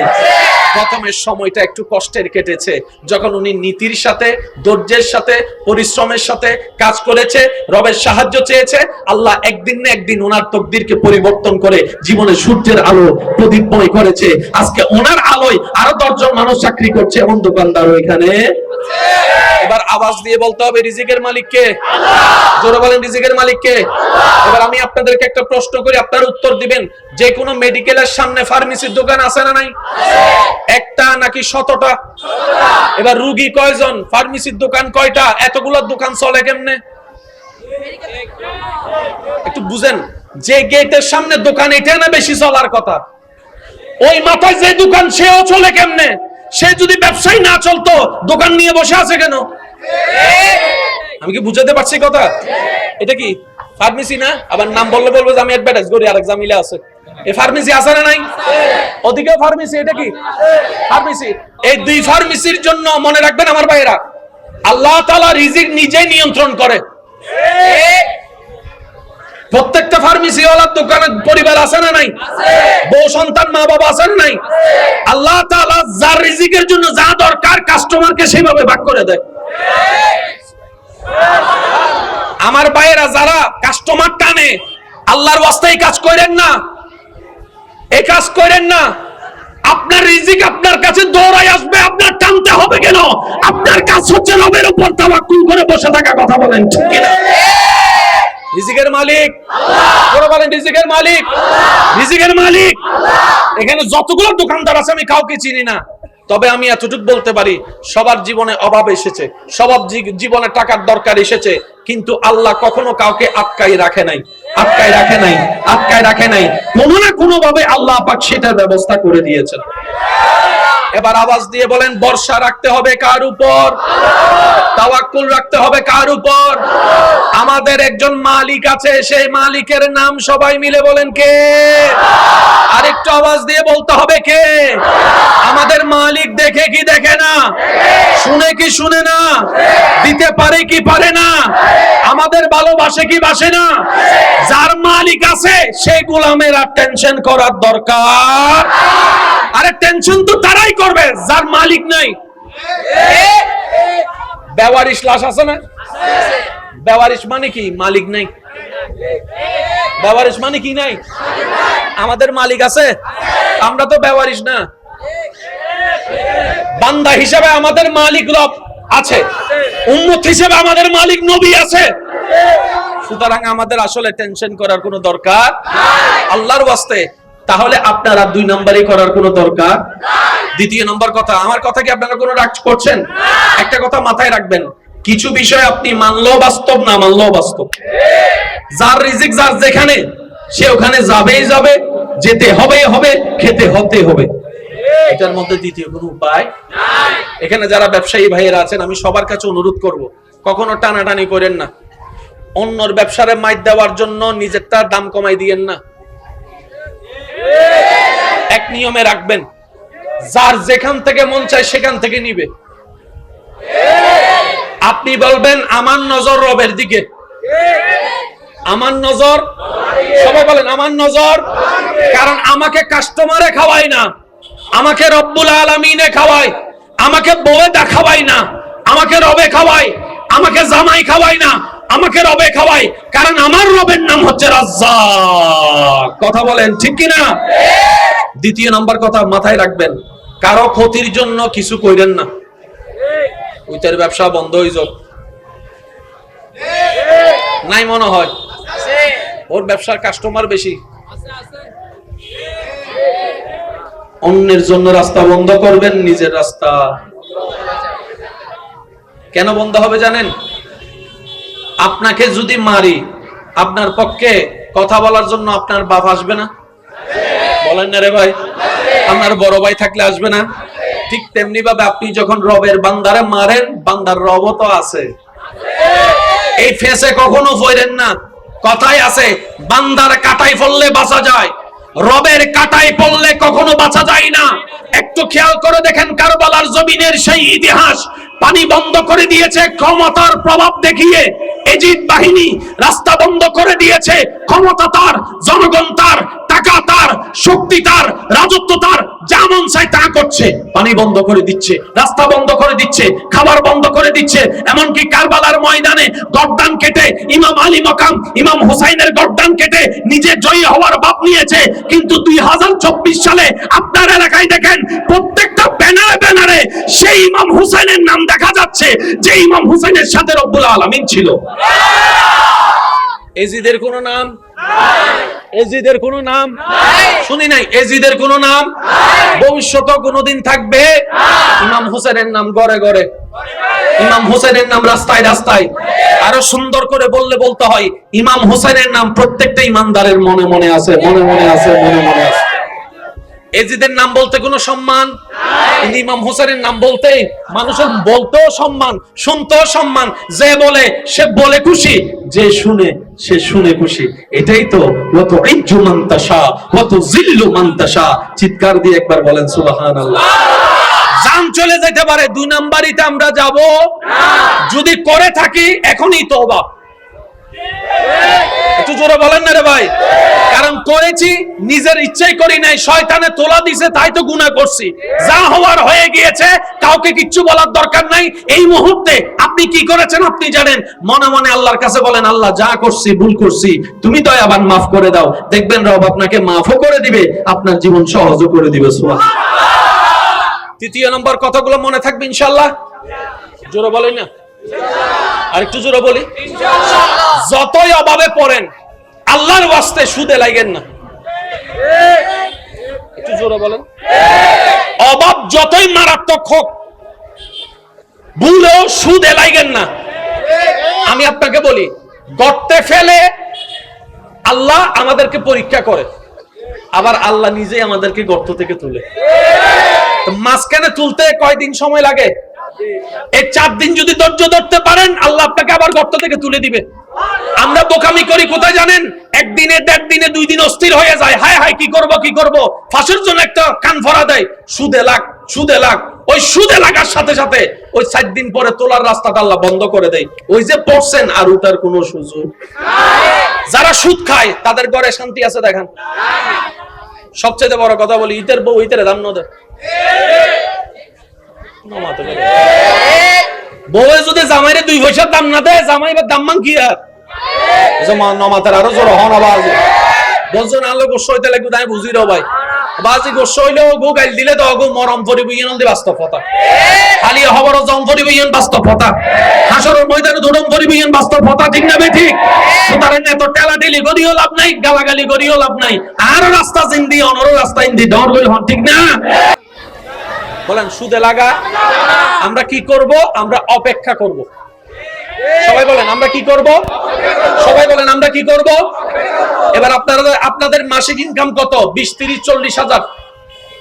S1: প্রথমের সময়টা একটু কষ্টের কেটেছে, যখন উনি নীতির সাথে, ধৈর্যের সাথে, পরিশ্রমের সাথে কাজ করেছে, রবের সাহায্য চেয়েছে। আল্লাহ একদিন না একদিন ওনার তকদিরকে পরিবর্তন করে জীবনে সূর্যের আলো প্রদীপময় করেছে। আজকে ওনার আলোয় আরো 10 জন মানুষ চাকরি করছে, এমন দোকানদারও এখানে। এবার আওয়াজ দিয়ে বলতে হবে রিজিকের মালিক কে? আল্লাহ। জোরে বলেন রিজিকের মালিক কে? আল্লাহ। এবার আমি আপনাদেরকে একটা প্রশ্ন করি, আপনারা উত্তর দিবেন। যে কোনো মেডিকেলের সামনে ফার্মেসির দোকান আছে না নাই? আছে। একটা নাকি 100টা? 100টা। এবার রোগী কয়জন, ফার্মেসির দোকান কয়টা? এতগুলো দোকান চলে কেমনে? একটু বুঝেন, যে গেটের সামনে দোকান এটা না বেশি চলার কথা, ওই মাথায় যে দোকান সেও চলে কেমনে? সে যদি ব্যবসায়ী না চলতো দোকান নিয়ে বসে আছে কেন? আমি কি বুঝাতে পারছি কথা? এটা কি ফার্মেসি না? আবার নাম বললে বলবো যে আমি অ্যাডভার্টাইজ করি, আরেক জামিলা আছে। এই ফার্মেসি আছে না নাই? ওদিকে ফার্মেসি, এটা কি ফার্মেসি? এই দুই ফার্মেসির জন্য মনে রাখবেন আমার ভাইরা, আল্লাহ তাআলা রিজিক নিজেই নিয়ন্ত্রণ করে। প্রত্যেকটা ফার্মেসি ওয়ালার দোকানে পরিবার আছে না নাই? বউ সন্তান মা বাবা আছে না নাই? আল্লাহ তাআলা যার রিজিকের জন্য যা দরকার কাস্টমারকে সেভাবে ভাগ করে দেয়। আমার ভাইয়েরা যারা কাস্টমার টানে, আল্লাহর ওয়াস্তায় কাজ করেন না, এই কাজ করেন না। আপনার রিজিক আপনার কাছে দৌড়াই আসবে, আপনার টানতে হবে কেন? আপনার কাজ হচ্ছে রবের উপর তাওয়াক্কুল করে বসে থাকা, কথা বলেন ঠিক কিনা? রিজিকের মালিক আল্লাহ। বলেন রিজিকের মালিক আল্লাহ। রিজিকের মালিক আল্লাহ। এখানে যতগুলো দোকানদার আছে আমি কাউকে চিনি না, তবে আমি এতটুকু বলতে পারি সবার জীবনে অভাব এসেছে, সবার জীবনে টাকার দরকার এসেছে, কিন্তু আল্লাহ কখনো কাউকে আটকাই রাখে নাই। আটকায় রাখে নাই, আটকায় রাখে নাই, কোনো না কোনো ভাবে আল্লাহ পাক সেটার ব্যবস্থা করে দিয়েছেন। এবার আওয়াজ দিয়ে বলেন, ভরসা রাখতে হবে কার উপর? তাওয়াক্কুল রাখতে হবে কার উপর? আমাদের একজন মালিক আছে, সেই মালিকের নাম সবাই মিলে বলেন কে? আরেকটু আওয়াজ দিয়ে বলতে হবে কে? আমাদের মালিক দেখে কি দেখে না? শুনে কি শুনে না? দিতে পারে কি পারে না? আমাদের ভালোবাসে কি বাসে না? যার মালিক আছে সেই গোলামের আর টেনশন করার দরকার। আরে টেনশন তো তারাই করবে যার মালিক নাই। বেওয়ারিশ লাশ আছে না? বেওয়ারিশ মানে কি? মালিক নাই। বেওয়ারিশ মানে কি? নাই। আমাদের মালিক আছে, আমরা তো বেওয়ারিশ না। বান্দা হিসেবে আমাদের মালিক রব আছে, উম্মত হিসেবে আমাদের মালিক নবী আছে। সুতরাং আমাদের আসলে টেনশন করার কোনো দরকার আল্লাহর ওয়াস্তে। তাহলে আপনারা 2 নম্বরই করার কোনো দরকার। দ্বিতীয় নম্বর কথা, আমার কথা কি আপনারা কোনো রাগ করছেন? একটা কথা মাথায় রাখবেন, কিছু বিষয় আপনি মানলেও বাস্তব, না মানলেও বাস্তব। যার রিজিক যার যেখানে, সে ওখানে যাবেই যাবে, যেতে হবেই হবে, খেতে হতে হবে। এটার মধ্যে দ্বিতীয় কোনো উপায় নাই। এখানে যারা ব্যবসায়ী ভাইয়েরা আছেন, আমি সবার কাছে অনুরোধ করব, কখনো টানাটানি করেন না। অন্যর ব্যবসারে মাইর দেওয়ার জন্য নিজেরটা দাম কমাই দিয়েন না। এক নিয়মে রাখবেন, যার যেখান থেকে মন চায় সেখান থেকে নিবে। আপনি বলবেন আমার নজর রবের দিকে, আমার নজর, সবাই বলেন আমার নজর। কারণ আমাকে কাস্টমারে খাওয়ায় না, আমাকে রব্বুল আলামিনে খাওয়ায়। আমাকে বউয়ে দেখাওয়াই না, আমাকে রবে খাওয়ায়। আমাকে জামাই খাওয়াই না, আমাকে রবে খাওয়ায়। কারণ আমার রবের নাম হচ্ছে রাজ্জাক। কথা বলেন ঠিক কিনা? দ্বিতীয় নাম্বার কথা মাথায় রাখবেন, কারো ক্ষতির জন্য কিছু কইরেন না। ওইটার ব্যবসা বন্ধ হয়ে যাক নাই মনে হয়, ওর ব্যবসার কাস্টমার বেশি। অন্যের জন্য রাস্তা বন্ধ করবেন, নিজের রাস্তা কেন বন্ধ হবে জানেন? আপনাকে যদি মারি, আপনার পক্ষে কথা বলার জন্য আপনার বাপ আসবে না? বলেন না রে ভাই? আপনার বড় ভাই থাকলে আসবে না? ঠিক তেমনি ভাবে আপনি যখন রবের বান্দারে মারেন, বান্দার রব তো আছে। এই ফেসে কখনো পড়েন না। কথাই আছে, বান্দার কাটাই পড়লে বাঁচা যায়, রবের কাটাই পড়লে কখনো বাঁচা যায় না। একটু খেয়াল করে দেখেন, কারবালার জমিনের সেই ইতিহাস পানি বন্ধ করে দিয়েছে ক্ষমতার প্রভাব দেখিয়ে। এজিদ বাহিনী রাস্তা বন্ধ করে দিয়েছে, ক্ষমতা তার, জনগণ তার, টাকা তার, শক্তি তার, রাজত্ব তার, যা মন চায় তা করছে। পানি বন্ধ করে দিচ্ছে, রাস্তা বন্ধ করে দিচ্ছে, খাবার বন্ধ করে দিচ্ছে। এমনকি কারবালার ময়দানে গর্দান কেটে ইমাম আলী মকাম ইমাম হুসাইনের গর্দান কেটে নিজে জয়ী হওয়ার ভাব নিয়েছে। কিন্তু 2024 সালে আপনার এলাকায় দেখেন, প্রত্যেকটা ব্যানারে ব্যানারে সেই ইমাম হুসাইনের নাম দেখা যাচ্ছে, যে ইমাম হুসাইনের সাথে রব্বুল আলামিন ছিল। এজিদের কোন নাম নাই, এজিদের কোন নাম নাই, শুনি নাই। এজিদের কোন নাম নাই, ভবিষ্যতে কোনদিন থাকবে না। ইমাম হোসেনের নাম ঘরে ঘরে, ইমাম হোসেনের নাম রাস্তায় রাস্তায়। আরো সুন্দর করে বললে বলতে হয়, ইমাম হোসেনের নাম প্রত্যেকটা ইমানদারের মনে মনে আছে, মনে মনে আছে, মনে মনে আছে। এজিদের নাম বলতে কোনো সম্মান নাই, ইমাম হোসেনের নাম বলতে মানুষের বলতেও সম্মান, শুনতেও সম্মান। যে বলে সে বলে খুশি, যে শুনে সে শুনে খুশি। এটাই তো ওয়াতু ইজ্জু মান তাশা ওয়াতু যিল্লু মান তাশা। চিৎকার দিয়ে একবার বলেন সুবহানাল্লাহ। জান চলে যেতে পারে, 2 নাম্বারিতে আমরা যাব না। যদি করে থাকি এখনই তওবা। একটু জোরে বলেন না রে ভাই? কারণ করেছি, নিজের ইচ্ছাই করি নাই, শয়তানে তোলা দিছে, তাই তো গুনাহ করছি। যা হওয়ার হয়ে গিয়েছে, কাউকে কিচ্ছু বলার দরকার নাই। এই মুহূর্তে আপনি কি করেছেন আপনি জানেন। মনে মনে আল্লাহর কাছে বলেন, আল্লাহ যা করছি ভুল করছি, তুমি দয়াবান মাফ করে দাও। দেখবেন রব আপনাকে মাফও করে দিবে, আপনার জীবন সহজও করে দিবে। সুবহানাল্লাহ। তৃতীয় নম্বর কথাগুলো মনে থাকবে ইনশাআল্লাহ। জোরে বলেন না? আরেকটু জোরে বলি, যতই অভাবে পড়েন আল্লাহর ওয়াস্তে সুদে লাগেন না। একটু জোরে বলেন। অভাব যতই মারাত্মক হোক, ভুলেও সুদে লাগেন না। আমি আপনাকে বলি, গর্তে ফেলে আল্লাহ আমাদেরকে পরীক্ষা করে, আবার আল্লাহ নিজেই আমাদেরকে গর্ত থেকে তুলে। মাঝখানে তুলতে কয়দিন সময় লাগে? এই 4 দিন যদি ধৈর্য ধরতে পারেন, আল্লাহ আপনাকে আবার গর্ত থেকে তুলে দিবে। আমরা বোকামি করি কোথায় জানেন? একদিনে, 1.5 দিনে, 2 দিন অস্থির হয়ে যায়, হায় হায় কি করব কি করব, ফাঁসের জন্য একটা কান ভরা দেয়, সুদে লাগ সুদে লাগ। ওই সুদে লাগার সাথে সাথে ওই 4 দিন পরে তোলার রাস্তাটা আল্লাহ বন্ধ করে দেয়। ওই যে পড়ছেন আর উঠার কোনো সুযোগ। যারা সুদ খায় তাদের ঘরে শান্তি আছে দেখেন। সবচেয়ে বড় কথা বলি, ইতের বউ ইতের দাম নদে। বউয়ে যদি জামাইরে 2 পয়সার দাম না দেয়, জামাইবার দাম মান কি আর? নমাতের আরো জোর হন আবাজ বলছেন আলো গোস্ব হইতে লাগবে, তাই বুঝি রে ভাই। বাজি গোস্ব হইলেও গো গাইল দিলে তো গো মরম পরিবইন দি বাস্তব কথা। খালি খবর জম পরিবইন বাস্তব কথা। হাসরের ময়দানে ধরম পরিবইন বাস্তব কথা, ঠিক না বেঠিক? সুতরাং এত টেলাটেলি করিও লাভ নাই, গালাগালি করিও লাভ নাই। আর রাস্তা জিন্দি অনর রাস্তা ইন্দি ডর লই হন, ঠিক না? বলেন সুদে লাগা আমরা কি করব? আমরা অপেক্ষা করব। সবাই বলেন আমরা কি করব? সবাই বলেন আমরা কি করব? এবার আপনাদের মাসিক ইনকাম কত? 20, 30, 40 হাজার,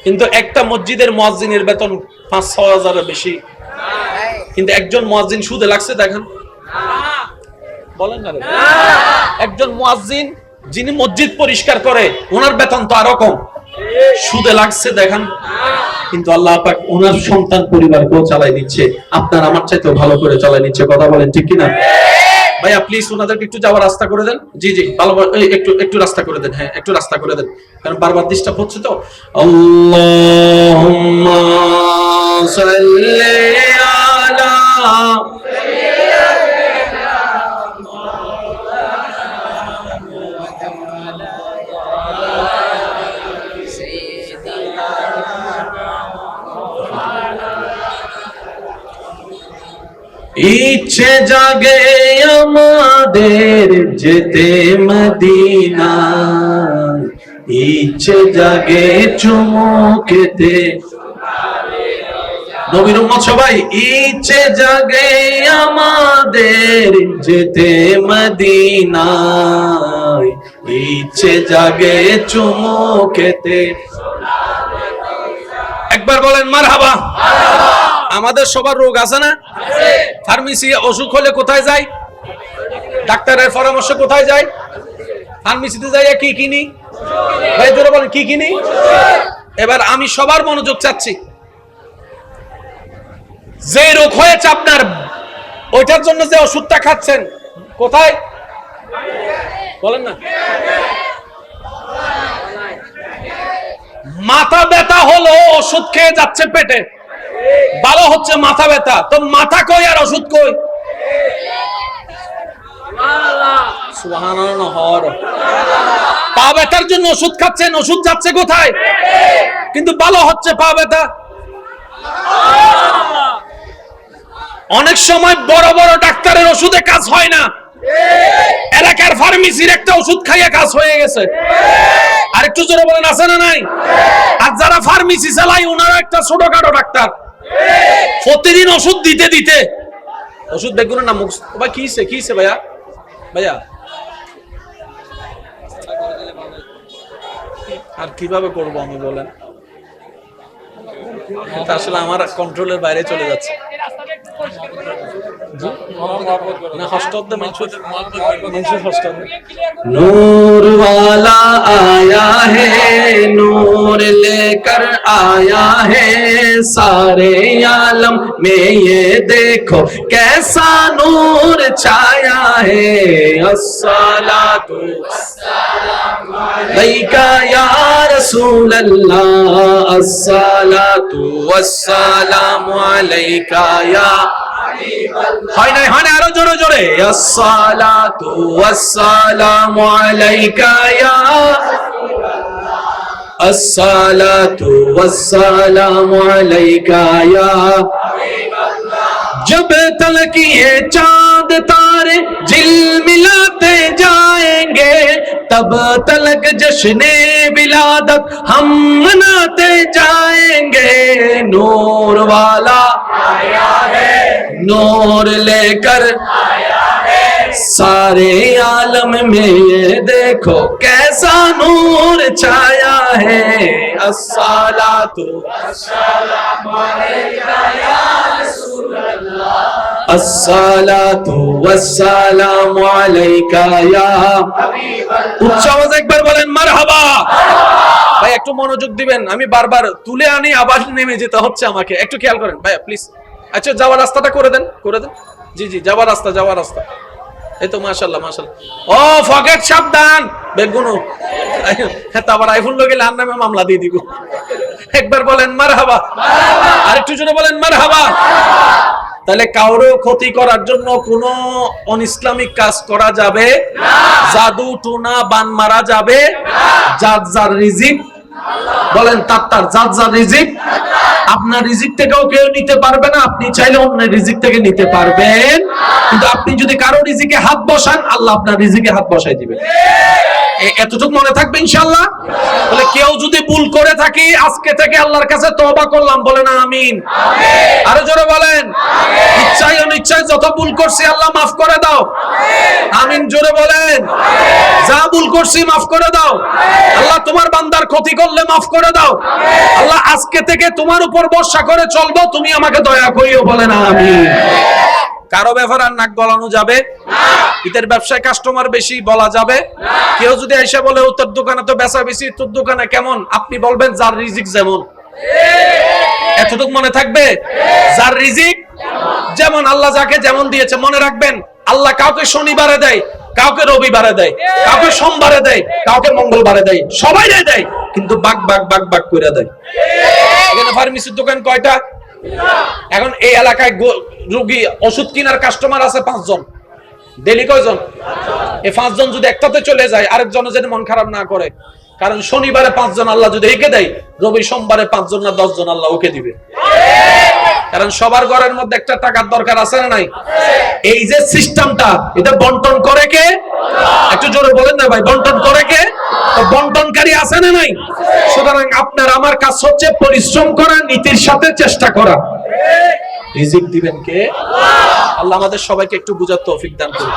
S1: কিন্তু একটা মসজিদের মুয়াজ্জিনের বেতন 5-6 হাজারের বেশি। কিন্তু একজন মুয়াজ্জিন সুদে লাগছে দেখেন, বলেন না? একজন মুয়াজ্জিন যিনি মসজিদ পরিষ্কার করে, ওনার বেতন তো আরো কম, সুদে লাগছে দেখেন। কিন্তু আল্লাহ পাক ওনার সন্তান পরিবারকেও চালাই দিচ্ছে, আপনার আমার চাইতেও ভালো করে চালাই দিচ্ছে। কথা বলেন ঠিক কিনা? ভাইয়া প্লিজ ওনাদেরকে একটু যাওয়ার রাস্তা করে দেন। জি জি ভালো, একটু রাস্তা করে দেন। হ্যাঁ একটু রাস্তা করে দেন, কারণ বারবার ডিস্টার্ব হচ্ছে তো। আল্লাহুম্মা সাল্লি আলা ইচ্ছে জাগে আমাদের যেতে মদিনা, ইচ্ছে জাগে চুমুকেতে। নবীর উম্মত সবাই, ইচ্ছে জাগে আমাদের যেতে মদিনা, ইচ্ছে জাগে চুমুকেতে। একবার বলেন মারহাবা। আমাদের সবার রোগ আছে না? ফার্মেসি অসুখ হলে কোথায় যাই? ডাক্তারের পরামর্শ কোথায় যাই? ফার্মেসিতে যাই কি কিনি? ভাই জোরে বলেন কি কিনি? এবার আমি সবার মনোযোগ চাচ্ছি। যে রোগ হয়েছে আপনার, ওইটার জন্য যে ওষুধটা খাচ্ছেন কোথায়? বলেন না। মাথা ব্যথা হলো, ওষুধ খেয়ে যাচ্ছে পেটে, ভালো হচ্ছে মাথা ব্যথা, তো মাথা কই আর ওষুধ কই? সুবহানাল্লাহ। পা ব্যথার জন্য ওষুধ খাচ্ছেন, ওষুধ যাচ্ছে কোথায়? কিন্তু ভালো হচ্ছে পা ব্যথা। অনেক সময় বড় বড় ডাক্তারের ওষুধে কাজ হয় না, এলাকার ফার্মেসির একটা ওষুধ খাইয়ে কাজ হয়ে গেছে। আর একটু জোরে বলেন আছে না নাই? আর যারা ফার্মেসি চালায় ওনারা একটা ছোটখাটো ডাক্তার, প্রতিদিন ওষুধ দিতে দিতে ওষুধ দেখুন না মুখ। ভাই কিছে ভাইয়া? ভাইয়া আর কিভাবে করবো আমি বলেন? এটা আসলে আমার কন্ট্রোলের বাইরে চলে যাচ্ছে। नूर वाला आया है, नूर लेकर आया है, सारे आलम में ये देखो कैसा नूर छाया है। अस्सलातु वस्सलामु अलैका या रसूल अल्लाह, अस्सलातु वस्सलामु अलैका या হয় নাই আরো জোরে জোরে। আসসালাতু ওয়াসসালামু আলাইকা ইয়া আসসালাতু ওয়াসসালামু আলাইকা ইয়া जब तलक ये चांद तारे झिलमिलाते जाएंगे, तब तलक जश्ने विलादत हम मनाते जाएंगे। नूर वाला आया है, नूर लेकर आया है, सारे आलम में ये देखो कैसा नूर छाया है अस्सलातु वस्सलामु अलैका या रसूल अल्लाह अस्सलातु वस्सलामु अलैका या হাবিবাল্লাহ উচ্চ আওয়াজে একবার বলেন মারহাবা ভাই একটু মনোযোগ দিবেন আমি বারবার তুলে আনি আবার নেমে যেতে হচ্ছে আমাকে একটু খেয়াল করেন ভাই প্লিজ আচ্ছা যাওয়ার রাস্তাটা করে দেন জি জি যাওয়ার রাস্তা এই তো মাশাআল্লাহ ও ফকেট সাবধান বেগুনো তারপর আইফোন লোকে লান নামে মামলা দিয়ে দিব একবার বলেন মারহাবা আর একটু জোরে বলেন মারহাবা তাহলে কাউরে ক্ষতি করার জন্য কোনো অনইসলামিক কাজ করা যাবে না জাদু টুনা বান মারা যাবে না যার যার রিজিক বলেন তার যার যার রিজিক আপনার রিজিক থেকেও কেউ নিতে পারবে না আপনি চাইলে অন্যের রিজিক থেকে নিতে পারবেন কিন্তু আপনি যদি কারো রিজিকে হাত বসান আল্লাহ আপনার রিজিকে হাত বসায় দিবেন এতটুকু মনে থাকবে ইনশাআল্লাহ বলে কেউ যদি ভুল করে থাকি আজকে থেকে আল্লাহর কাছে তওবা করলাম বলেন আমিন আমিন আরো জোরে বলেন আমিন ইচ্ছায় অনিচ্ছায় যত ভুল করছি আল্লাহ maaf করে দাও আমিন আমিন জোরে বলেন আমিন যা ভুল করছি maaf করে দাও আমিন আল্লাহ তোমার বান্দার ক্ষতি করলে maaf করে দাও আমিন আল্লাহ আজকে থেকে তোমার উপর ভরসা করে চলবো তুমি আমাকে দয়া করিও বলেন আমিন কারো ব্যাপারে আর নাক গলানো যাবে না ইতের ব্যবসায় কাস্টমার বেশি বলা যাবে না কেউ যদি এসে বলে উত্তর দোকানে তো বেচা বেশি তোর দোকানে কেমন আপনি বলবেন যার রিজিক যেমন এতটুকু মনে থাকবে যার রিজিক যেমন আল্লাহ যাকে যেমন দিয়েছে মনে রাখবেন আল্লাহ কাউকে শনিবারে দেয় কাউকে রবিবারে দেয় কাউকে সোমবারে দেয় কাউকে মঙ্গলবারে দেয় সবাই দেয় কিন্তু বাগ করে দেয় এখানে ফার্মেসির দোকান কয়টা এখন এই এলাকায় রোগী ওষুধ কেনার কাস্টমার আছে 5 জন ডেলি কয়জন এই 5 জন যদি একটাতে চলে যায় আরেকজনের যেন মন খারাপ না করে কারণ শনিবারে 5 জন আল্লাহ যদি একে দেয় রবি সোমবারে 5 জন না 10 জন আল্লাহ ওকে দিবে কারণ সবার ঘরের মধ্যে একটা টাকার দরকার আছে না নাই এই যে সিস্টেমটা এটা বন্টন করে কে আল্লাহ একটু জোরে বলেন না ভাই বন্টন করে কে তো বন্টনকারী আছে না নাই সুতরাং আপনার আমার কাজ হচ্ছে পরিশ্রম করা নীতির সাথে চেষ্টা করা রিজিক দিবেন কে আল্লাহ আল্লাহ আমাদের সবাইকে একটু বুঝার তৌফিক দান করুন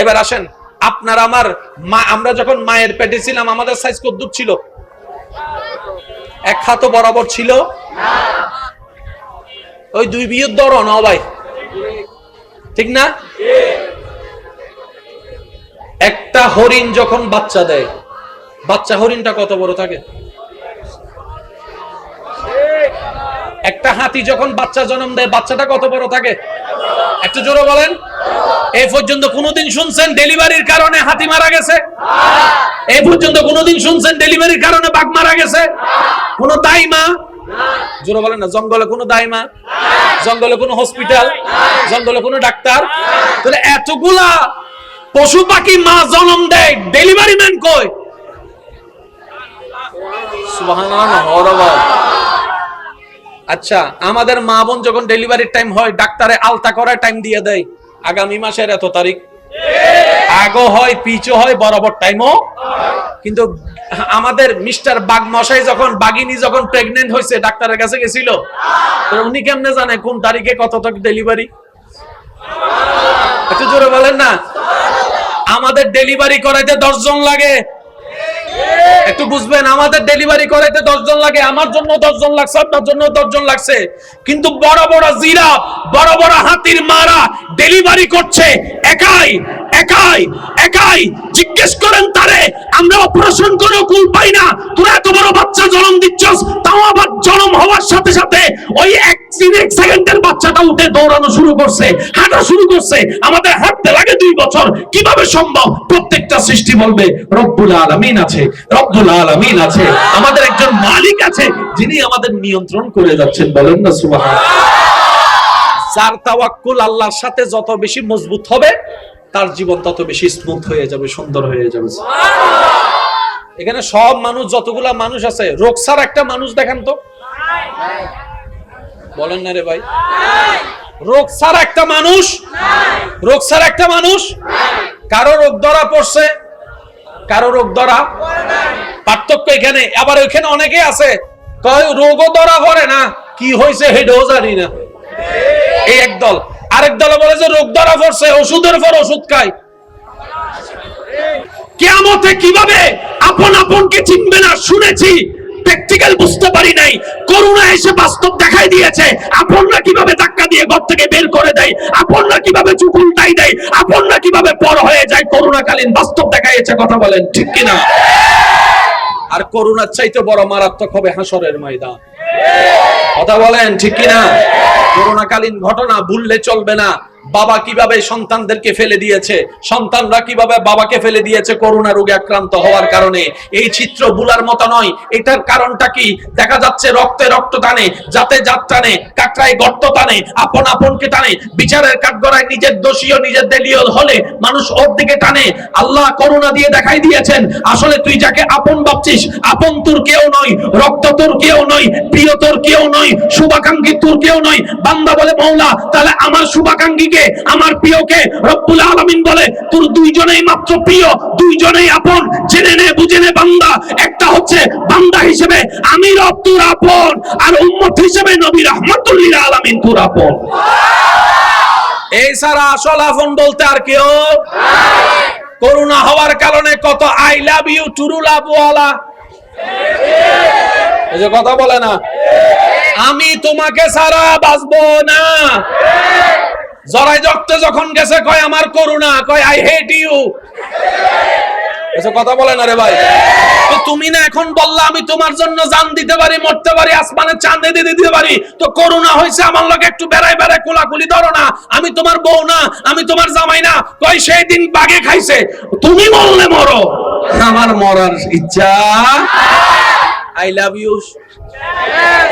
S1: এবার আসেন আপনার আমার মা আমরা যখন মায়ের পেটে ছিলাম আমাদের সাইজ কত ছিল এক হাত বরাবর ছিল না ওই দুই বিয়ের দরো না ভাই ঠিক না একটা হরিণ যখন বাচ্চা দেয় বাচ্চা হরিণটা কত বড় থাকে একটা হাতি যখন বাচ্চা জন্ম দেয় বাচ্চাটা কত বড় থাকে একটু জোরে বলেন এই পর্যন্ত কোনদিন শুনছেন ডেলিভারির কারণে হাতি মারা গেছে এই পর্যন্ত কোনদিন শুনছেন ডেলিভারির কারণে বাঘ মারা গেছে কোন দাই মা জোরে বলেন না জঙ্গলে কোনো দাই মা জঙ্গলে কোনো হসপিটাল জঙ্গলে কোনো ডাক্তার তাহলে এতগুলা পশু পাখি মা জন্ম দেয় ডেলিভারি ম্যান কই সুবহানাল্লাহ আচ্ছা আমাদের মা বোন যখন ডেলিভারির টাইম হয় ডাক্তারে আলতা করার টাইম দিয়ে দেয় আগামী মাসের এত তারিখ আগো হয় পিছু হয় বরাবর টাইমও কিন্তু আমাদের মিস্টার বাগ মশাই যখন বাগিনী যখন প্রেগন্যান্ট হয়েছে ডাক্তারের কাছে গেছিল উনি কেমনে জানে কোন তারিখে কত তারিখ ডেলিভারি একটু জোরে বলেন না আমাদের ডেলিভারি করাইতে 10 জন লাগে একটু বুঝবেন আমাদের ডেলিভারি করাইতে 10 জন লাগে আমার জন্য 10 জন লাগছে আপনার জন্য 10 জন লাগছে কিন্তু বড় বড় জিরাফ বড় বড় হাতির মারা ডেলিভারি করছে একাই একাই একাই জিজ্ঞেস করেন তারে আমরা অপারেশন করেও কুল পাই না তোরা এত বড় বাচ্চা জন্ম দিচ্ছস তাও আবার জন্ম হওয়ার সাথে সাথে ওই এক সেকেন্ডের বাচ্চাটা উঠে দৌড়ানো শুরু করছে হাঁটা শুরু করছে আমাদের হাঁটতে লাগে 2 বছর কিভাবে সম্ভব প্রত্যেকটা সৃষ্টি বলবে রব্বুল আলামিন আছে রব্বুল আলামিন আছে আমাদের একজন মালিক আছে যিনি আমাদের নিয়ন্ত্রণ করে যাচ্ছেন বলেন না সুবহানাল্লাহ যার তাওয়াক্কুল আল্লাহর সাথে যত বেশি মজবুত হবে তার জীবন তত বেশি স্মুথ হয়ে যাবে সুন্দর হয়ে যাবে সুবহানাল্লাহ এখানে সব মানুষ যতগুলা মানুষ আছে রোগ ছাড়া একটা মানুষ দেখান তো বলেন না রে ভাই রোগ ছাড়া একটা মানুষ রোগ ছাড়া একটা মানুষ কারো রোগ ধরা পড়ছে কারো রোগ ধরা পার্থক্য এখানে আবার ওইখানে অনেকে আছে কয় রোগও ধরা পড়ে না কি হয়েছে হেডও জানি না এই একদল আরেক দল বলে যে রোগ ধরা পড়ছে ওষুধের পর ওষুধ খায় কিয়ামতে কিভাবে আপন আপনকে চিনবে না শুনেছি, প্র্যাকটিক্যাল বুঝতে পারি নাই। করোনা এসে বাস্তব দেখাই দিয়েছে আপনরা কিভাবে ধাক্কা দিয়ে ঘর থেকে বের করে দেয়, আপনরা কিভাবে চুপ উল্টাই দেয়, আপনরা কিভাবে পর হয়ে যায়। করোনাকালীন বাস্তব দেখাইছে, কথা বলেন ঠিক কিনা? আর করোনার চাইতে বড় মারাত্মক হবে হাসরের ময়দান, কথা বলেন ঠিক কিনা? করোনাকালীন ঘটনা ভুললে চলবে না। বাবা কিভাবে সন্তানদেরকে ফেলে দিয়েছে, সন্তানরা কিভাবে বাবাকে ফেলে দিয়েছে করোনা রোগে আক্রান্ত হওয়ার কারণে। এই চিত্র ভুলার মতো নয়। এটার কারণটা কি? দেখা যাচ্ছে রক্তে রক্ত টানে, জাতে জাত টানে, কাকড়ায় গর্ত টানে, আপন আপনকে টানে। বিচারের কাঠগড়ায় নিজের দোষীও নিজের দেলীয় হলে মানুষ ওর দিকে টানে। আল্লাহ করোনা দিয়ে দেখাই দিয়েছেন আসলে তুই যাকে আপন ভাবছিস, আপন তোর কেউ নয়, রক্ত তোর কেউ নয়, প্রিয় তোর কেউ নয়, শুভাকাঙ্ক্ষী তোর কেউ নয়। বান্দা বলে মওলা তাহলে আমার শুভাকাঙ্ক্ষীকে, আমার প্রিয়কে? রব্বুল আলামিন বলে তোর দুইজনেই মাত্র প্রিয়, দুইজনেই আপন। জেনে নে বুঝে নে বান্দা, একটা হচ্ছে বান্দা হিসেবে আমি রব তোর আপন, আর উম্মত হিসেবে নবী রাহমাতুল লিল আলামিন তোর আপন। এই সারা আসল আপন বলতে আর কেউ নাই। করোনা হওয়ার কারণে কত I love you true love ওয়ালা এই যে কথা বলে না, আমি তোমাকে ছাড়া বাঁচবো না। জরাই রক্তে যখন গেছে কয় আমার করুণা, কয় আই হেট ইউ। কথা বলে না রে ভাই। তো তুমি না এখন বললা আমি তোমার জন্য জান দিতে পারি, মরতে পারি, আসমানের চাঁদ দিতে পারি। তো করোনা হয়েছে আমার লগে একটু বেড়াই বেড়াই কোলাকুলি ধরো না। আমি তোমার বউ না, আমি তোমার জামাই না। কয় সেই দিন বাগে খাইছে, তুমি বললে মরো। আমার মরার ইচ্ছা। আই লাভ ইউ,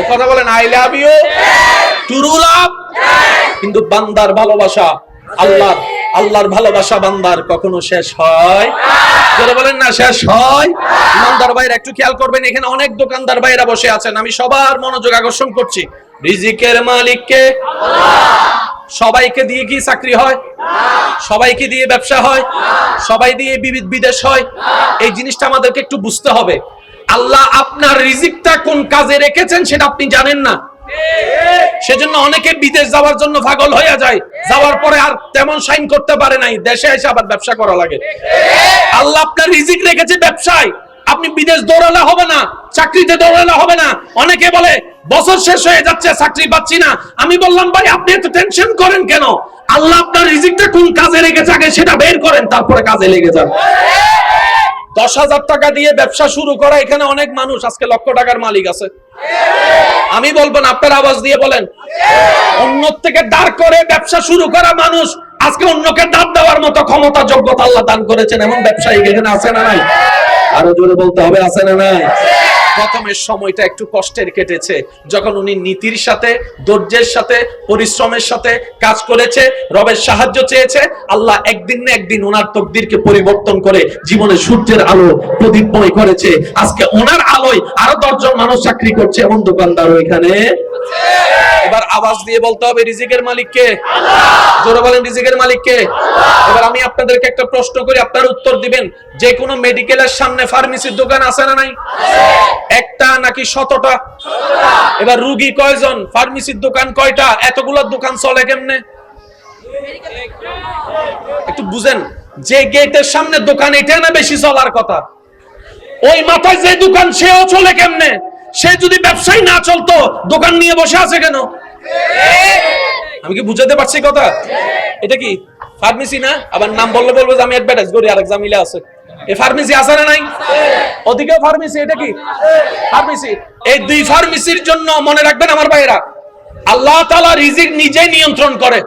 S1: কথা বলেন I love you true love. কিন্তু বান্দার ভালোবাসা, আল্লাহর ভালোবাসা বান্দার কখনো শেষ হয়? যারা বলেন না শেষ হয়। ইমানদার ভাইরা একটু খেয়াল করবেন, এখানে অনেক দোকানদার ভাইরা বসে আছেন, আমি সবার মনোযোগ আকর্ষণ করছি। রিজিকের মালিক কে? সবাইকে দিয়ে কি চাকরি হয়? সবাইকে দিয়ে ব্যবসা হয়? সবাই দিয়ে বিদেশ হয়? এই জিনিসটা আমাদেরকে একটু বুঝতে হবে। আল্লাহ আপনার রিজিকটা কোন কাজে রেখেছেন সেটা আপনি জানেন না। সেজন্য অনেকে বিদেশ যাওয়ার জন্য পাগল হয়ে যায়, যাওয়ার পরে আর তেমন সাইন করতে পারে নাই, দেশে এসে আবার ব্যবসা করা লাগে। আল্লাহ আপনার রিজিক রেখেছে ব্যবসায়, আপনি বিদেশ দৌড়ালে হবে না, চাকরিতে দৌড়ালে হবে না। অনেকে বলে বছর শেষ হয়ে যাচ্ছে চাকরি পাচ্ছি না। আমি বললাম ভাই আপনি এত টেনশন করেন কেন? আল্লাহ আপনার রিজিকটা কোন কাজে রেখেছে আগে সেটা বের করেন, তারপরে কাজে লেগে যান। 10,000 টাকা দিয়ে ব্যবসা শুরু করা এখানে অনেক মানুষ আজকে লক্ষ টাকার মালিক আছে। আমি বলবো না, আপনার আওয়াজ দিয়ে বলেন। অন্য থেকে দাঁড় করে ব্যবসা শুরু করা মানুষ আজকে অন্যকে দাঁড় দেওয়ার মতো ক্ষমতা যোগ্যতা আল্লাহ দান করেছেন, এমন ব্যবসায়ী এখানে আছে না নাই? আরো জোরে বলতে হবে, আছে না নাই? প্রথমের সময়টা একটু কষ্টের কেটেছে, যখন উনি নীতির সাথে, ধৈর্যের সাথে, পরিশ্রমের সাথে কাজ করেছে, রবের সাহায্য চেয়েছে। আল্লাহ একদিন না একদিন ওনার তকদিরকে পরিবর্তন করে জীবনে সূর্যের আলো প্রদীপময় করেছে। আজকে ওনার আলোয় আরো 10 জন মানুষ চাকরি করছে, এমন দোকানদার এখানে। এবার আওয়াজ দিয়ে বলতে হবে রিজিকের মালিক কে? আল্লাহ। জোরে বলেন রিজিকের মালিক কে? আল্লাহ। এবার আমি আপনাদেরকে একটা প্রশ্ন করি, আপনারা উত্তর দিবেন। যে কোনো মেডিকেলের সামনে ফার্মেসির দোকান আছে না নাই? একটা নাকি 100টা? এবার রোগী কয়জন, ফার্মেসির দোকান কয়টা? এতগুলো দোকান চলে কেমনে? একটু বুঝেন, যে গেটের সামনে দোকান এটা না বেশি চলার কথা, ওই মাথায় যে দোকান সেও চলে কেমনে? সে যদি ব্যবসায় না চলতো দোকান নিয়ে বসে আছে কেন? আমি কি বুঝাতে পারছি কথা? এটা কি ফার্মেসি না? আবার নাম বললে বলবো যে আমি অ্যাডভার্টাইজ করি, আরেক জামিলা আছে। এই ফার্মেসি আছে না নাই? ওদিকে ফার্মেসি, এটা কি ফার্মেসি? এই দুই ফার্মেসির জন্য মনে রাখবেন আমার ভাইরা, আল্লাহ তাআলা রিজিক নিজেই নিয়ন্ত্রণ করে।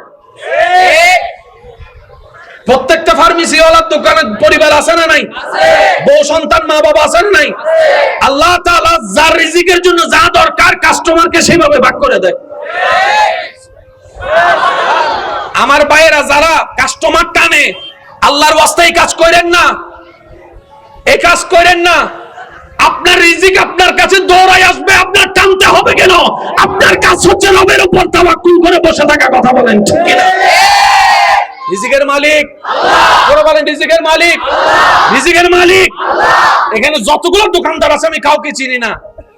S1: প্রত্যেকটা ফার্মেসি ওয়ালার দোকানে পরিবার আছে না নাই? বউ সন্তান মা বাবা আছে না নাই? আল্লাহ তাআলা যার রিজিকের জন্য যা দরকার কাস্টমারকে সেভাবে ভাগ করে দেয়। আমার ভাইয়েরা যারা কাস্টমার টানে, আল্লাহর ওয়াস্তায় কাজ করেন না, এই কাজ করেন না। আপনার রিজিক আপনার কাছে দৌড়াই আসবে, আপনার টানতে হবে কেন? আপনার কাজ হচ্ছে রবের উপর তাওয়াক্কুল করে বসে থাকা, কথা বলেন ঠিক কিনা? রিজিকের মালিক আল্লাহ। বড় বলেন রিজিকের মালিক আল্লাহ। রিজিকের মালিক আল্লাহ। এখানে যতগুলো দোকানদার আছে আমি কাউকে চিনি না,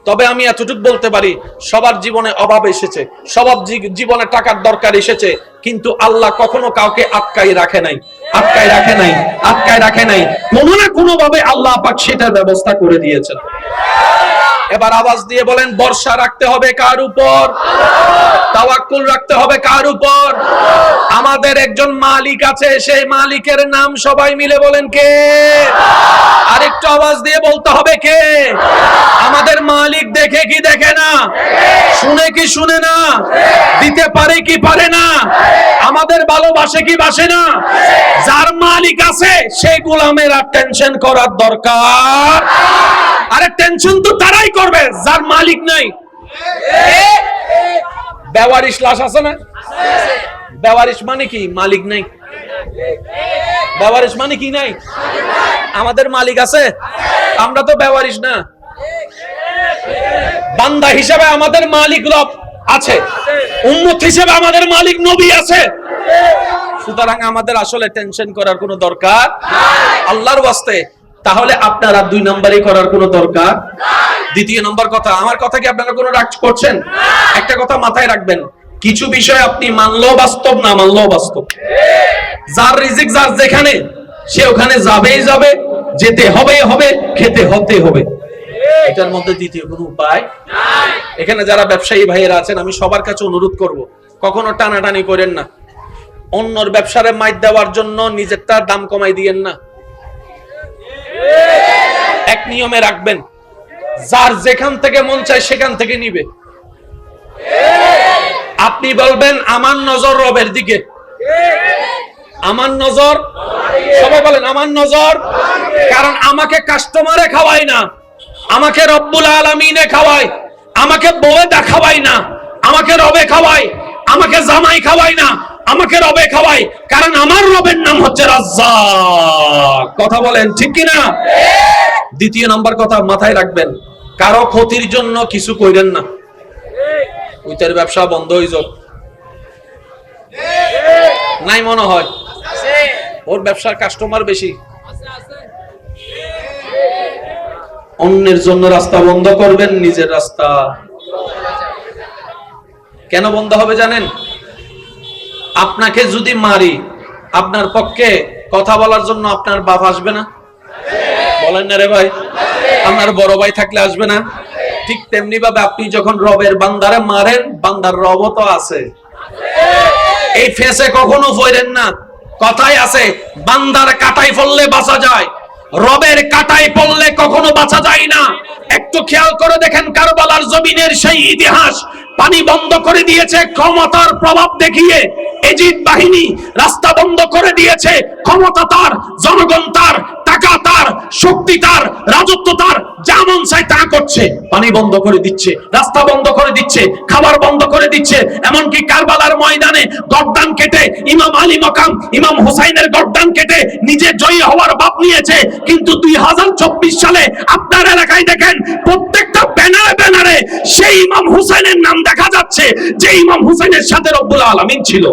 S1: তবে আমি এতটুকু বলতে পারি সবার জীবনে অভাব এসেছে, সবার জীবনে টাকার দরকার এসেছে, কিন্তু আল্লাহ কখনো কাউকে আটকাই রাখে নাই। আটকায় রাখে নাই, কোনো না কোনো ভাবে আল্লাহ পাক সেটার ব্যবস্থা করে দিয়েছেন। এবার আওয়াজ দিয়ে বলেন, ভরসা রাখতে হবে কার উপর? তাওয়াক্কুল রাখতে হবে কার উপর? আমাদের একজন মালিক আছে, সেই মালিকের নাম সবাই মিলে বলেন কে? আরেকটু আওয়াজ দিয়ে বলতে হবে কে? আমাদের মালিক দেখে কি দেখে না? শুনে কি শুনে না? দিতে পারে কি পারে না? আমাদের ভালোবাসে কি বাসে না? যার মালিক আছে সেই গোলামের আর টেনশন করার দরকার। আরে টেনশন তো তারাই করবে যার মালিক নাই। বেওয়ারিশ লাশ আছে না? বেওয়ারিশ মানে কি? মালিক নাই। বেওয়ারিশ মানে কি? নাই। আমাদের মালিক আছে, আমরা তো বেওয়ারিশ না। বান্দা হিসেবে আমাদের মালিক রব আছে, উম্মত হিসেবে আমাদের মালিক নবী আছে। সুতরাং আমাদের আসলে টেনশন করার কোনো দরকার আল্লাহর ওয়াস্তে। তাহলে আপনারা 2 নম্বরই করার কোনো দরকার। দ্বিতীয় নম্বর কথা, আমার কথা কি আপনারা কোনো রাগ করছেন? একটা কথা মাথায় রাখবেন, কিছু বিষয় আপনি মানলেও বাস্তব, না মানলেও বাস্তব। যার রিজিক যার যেখানে, সে ওখানে যাবেই যাবে, যেতে হবেই হবে, খেতে হতে হবে। এটার মধ্যে দ্বিতীয় কোনো উপায় নাই। এখানে যারা ব্যবসায়ী ভাইয়েরা আছেন, আমি সবার কাছে অনুরোধ করব, কখনো টানাটানি করেন না। অন্যর ব্যবসারে মাইর দেওয়ার জন্য নিজেরটা দাম কমাই দিয়েন না। এক নিয়মে রাখবেন, যার যেখান থেকে মন চায় সেখান থেকে নিবে। আপনি বলবেন আমার নজর রবের দিকে, আমার নজর, সবাই বলেন আমার নজর। কারণ আমাকে কাস্টমারে খাওয়ায় না, আমাকে রব্বুল আলামিনে খাওয়ায়। আমাকে বউয়ে দেখাওয়াই না, আমাকে রবে খাওয়ায়। আমাকে জামাই খাওয়ায় না, আমাকে রবে খাওয়ায়। কারণ আমার রবের নাম হচ্ছে রাজ্জাক। কথা বলেন ঠিক কিনা? দ্বিতীয় নম্বর কথা মাথায় রাখবেন, কারো ক্ষতির জন্য কিছু কইরেন না। ওইটার ব্যবসা বন্ধ হয়ে যাক, নাই মনে হয় ওর ব্যবসার কাস্টমার বেশি। অন্যের জন্য রাস্তা বন্ধ করবেন, নিজের রাস্তা কেন বন্ধ হবে জানেন? আপনাকে যদি মারি, আপনার পক্ষে কথা বলার জন্য আপনার বাপ আসবে না? বলেন না রে ভাই? আপনার বড় ভাই থাকলে আসবে না? ঠিক তেমনি ভাবে আপনি যখন রবের বান্দারে মারেন, বান্দার রব তো আছে। এই ফেসে কখনো পড়েন না। কথাই আছে, বান্দার কাটায় পড়লে বাঁচা যায়, রবের কাটায় পড়লে কখনো বাঁচা যায় না। একটু খেয়াল করে দেখেন কারবালার জমিনের সেই ইতিহাস। পানি বন্ধ করে দিয়েছে ক্ষমতার প্রভাব দেখিয়ে এজিদ বাহিনী, রাস্তা বন্ধ করে দিয়েছে ক্ষমতা তার, জনগণ তার, টাকা তার, শক্তি তার, রাজত্ব তার, যা মন চায় তা করছে। পানি বন্ধ করে দিচ্ছে, রাস্তা বন্ধ করে দিচ্ছে, খাবার বন্ধ করে দিচ্ছে। এমনকি কারবালার ময়দানে গর্দান কেটে ইমাম আলী মাকাম, ইমাম হুসাইনের গর্দান কেটে নিজে জয়ী হওয়ার ভাব নিয়েছে। কিন্তু 2024 সালে আপনার এলাকায় দেখেন প্রত্যেকটা ব্যানারে ব্যানারে সেই ইমাম হুসাইনের নাম দেখা যাচ্ছে, যে ইমাম হুসাইনের সাথে রব্বুল আলামিন ছিল।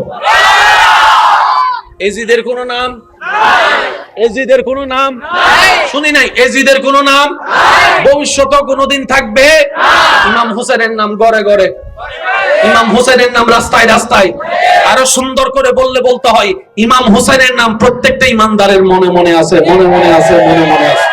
S1: এজিদের কোনো নাম নাই, এজিদের কোনো নাম নাই, শুনি নাই। এজিদের কোনো নাম নাই, ভবিষ্যতে কোনোদিন থাকবে না। ইমাম হুসাইনের নাম ঘরে ঘরে, ইমাম হুসাইনের নাম রাস্তায় রাস্তায়। আরো সুন্দর করে বললে বলতে হয়, ইমাম হুসাইনের নাম প্রত্যেকটা ইমানদারের মনে মনে আছে, মনে মনে আছে, মনে মনে আছে।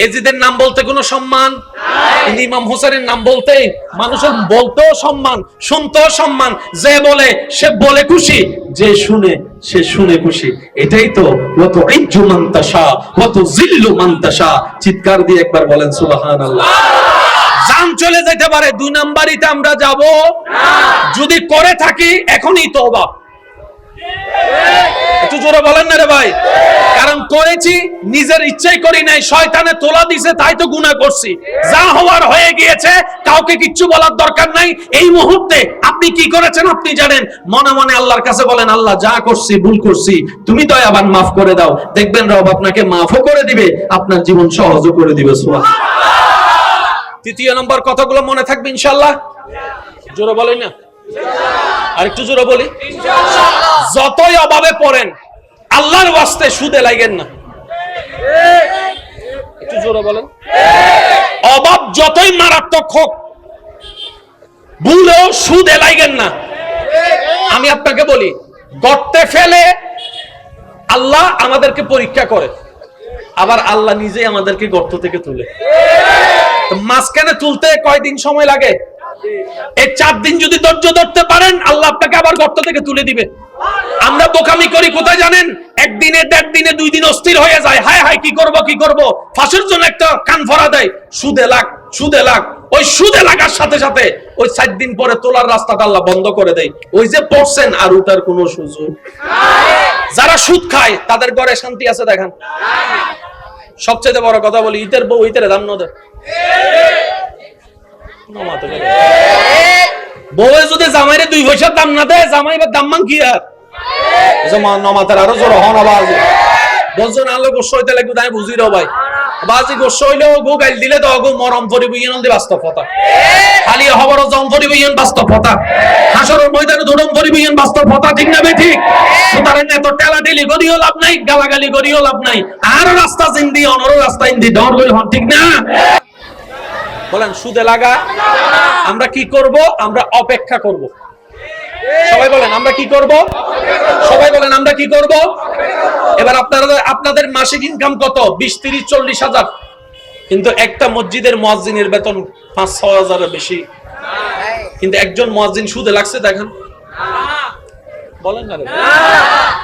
S1: এজিদের নাম বলতে কোনো সম্মান নাই, কিন্তু ইমাম হুসাইনের নাম বলতে মানুষের বলতেও সম্মান, শুনতেও সম্মান। যে বলে সে বলে খুশি, যে শুনে সে শুনে খুশি। এটাই তো ওয়াত ইজ্জু মান তাশা ওয়াত জিল্লু মান তাশা। চিৎকার দিয়ে একবার বলেন সুবহানাল্লাহ। জান চলে যেতে পারে, 2 নাম্বারিতে আমরা যাব না। যদি করে থাকি এখনই তওবা। একটু জোরে বলেন না রে ভাই? কারণ করেছি, নিজের ইচ্ছাই করি নাই, শয়তানে তোলা দিছে, তাই তো গুনাহ করছি। যা হওয়ার হয়ে গিয়েছে, কাউকে কিচ্ছু বলার দরকার নাই। এই মুহূর্তে আপনি কি করেছেন আপনি জানেন। মনে মনে আল্লাহর কাছে বলেন, আল্লাহ যা করছি ভুল করছি, তুমি দয়াবান মাফ করে দাও। দেখবেন রব আপনাকে মাফও করে দিবে, আপনার জীবন সহজও করে দিবে। সুবহানাল্লাহ। তৃতীয় নম্বর কথাগুলো মনে থাকবে ইনশাআল্লাহ। জোরে বলেন না, আর একটু জোরে বলি ইনশাআল্লাহ। যতই অভাবে পড়েন, আল্লাহর ওয়াস্তে সুদে লাগেন না। একটু জোরে বলেন। অভাব যতই মারাত্মক হোক, ভুলেও সুদে লাগেন না। আমি আপনাকে বলি, গর্তে ফেলে আল্লাহ আমাদেরকে পরীক্ষা করে, আবার আল্লাহ নিজেই আমাদেরকে গর্ত থেকে তুলে। মাঝখানে তুলতে কয়দিন সময় লাগে? এই 4 দিন যদি ধৈর্য ধরতে পারেন, আল্লাহ আপনাকে আবার গর্ত থেকে তুলে দিবে। আমরা বোকামি করি কোথায় জানেন? একদিনে, 1.5 দিনে, 2 দিন অস্থির হয়ে যায়, হায় হায় কি করব, ফাঁসির জন্য একটা কান ফরা দেয়, সুদে লাগ। ওই সুদে লাগার সাথে সাথে ওই 4 দিন পরে তোলার রাস্তাটা আল্লাহ বন্ধ করে দেয়। ওই যে পড়ছেন আর উঠার কোনো সুযোগ। যারা সুদ খায় তাদের ঘরে শান্তি আছে দেখেন। সবচেয়ে বড় কথা বলি, ইতের বউ ইতের দাম ন দেয়। বউয়ে যদি জামাইরে 2 পয়সার দাম না দেয়, জামাই বা দাম মান কি আর নমাতার আরো জোর হন আবার বলছো না আলো গোস্ব হইতে লাগবে, তাই বুঝি রে ভাই। বাজি গোস্ব হইলেও গো গাইল দিলে তো গো মরম পরিবইন দি বাস্তবতা, খালি খবর জম পরিবইন বাস্তবতা, হাসরের ময়দানে ধরম পরিবইন বাস্তবতা, ঠিক না বে ঠিক? সুতরাং এত টেলাটেলি করিও লাভ নাই, গালাগালি করিও লাভ নাই। আর রাস্তা জিন্দি অনর রাস্তা ইন্দি ডর হইল হন, ঠিক না? বলেন সুদে লাগা আমরা কি করব? আমরা অপেক্ষা করব। সবাই বলেন আমরা কি করব? সবাই বলেন আমরা কি করব? এবার আপনাদের মাসিক ইনকাম কত? 20, 30, 40 হাজার, কিন্তু একটা মসজিদের মুয়াজ্জিনের বেতন 5-6 হাজারের বেশি। কিন্তু একজন মুয়াজ্জিন সুদে লাগছে দেখেন, বলেন না রে।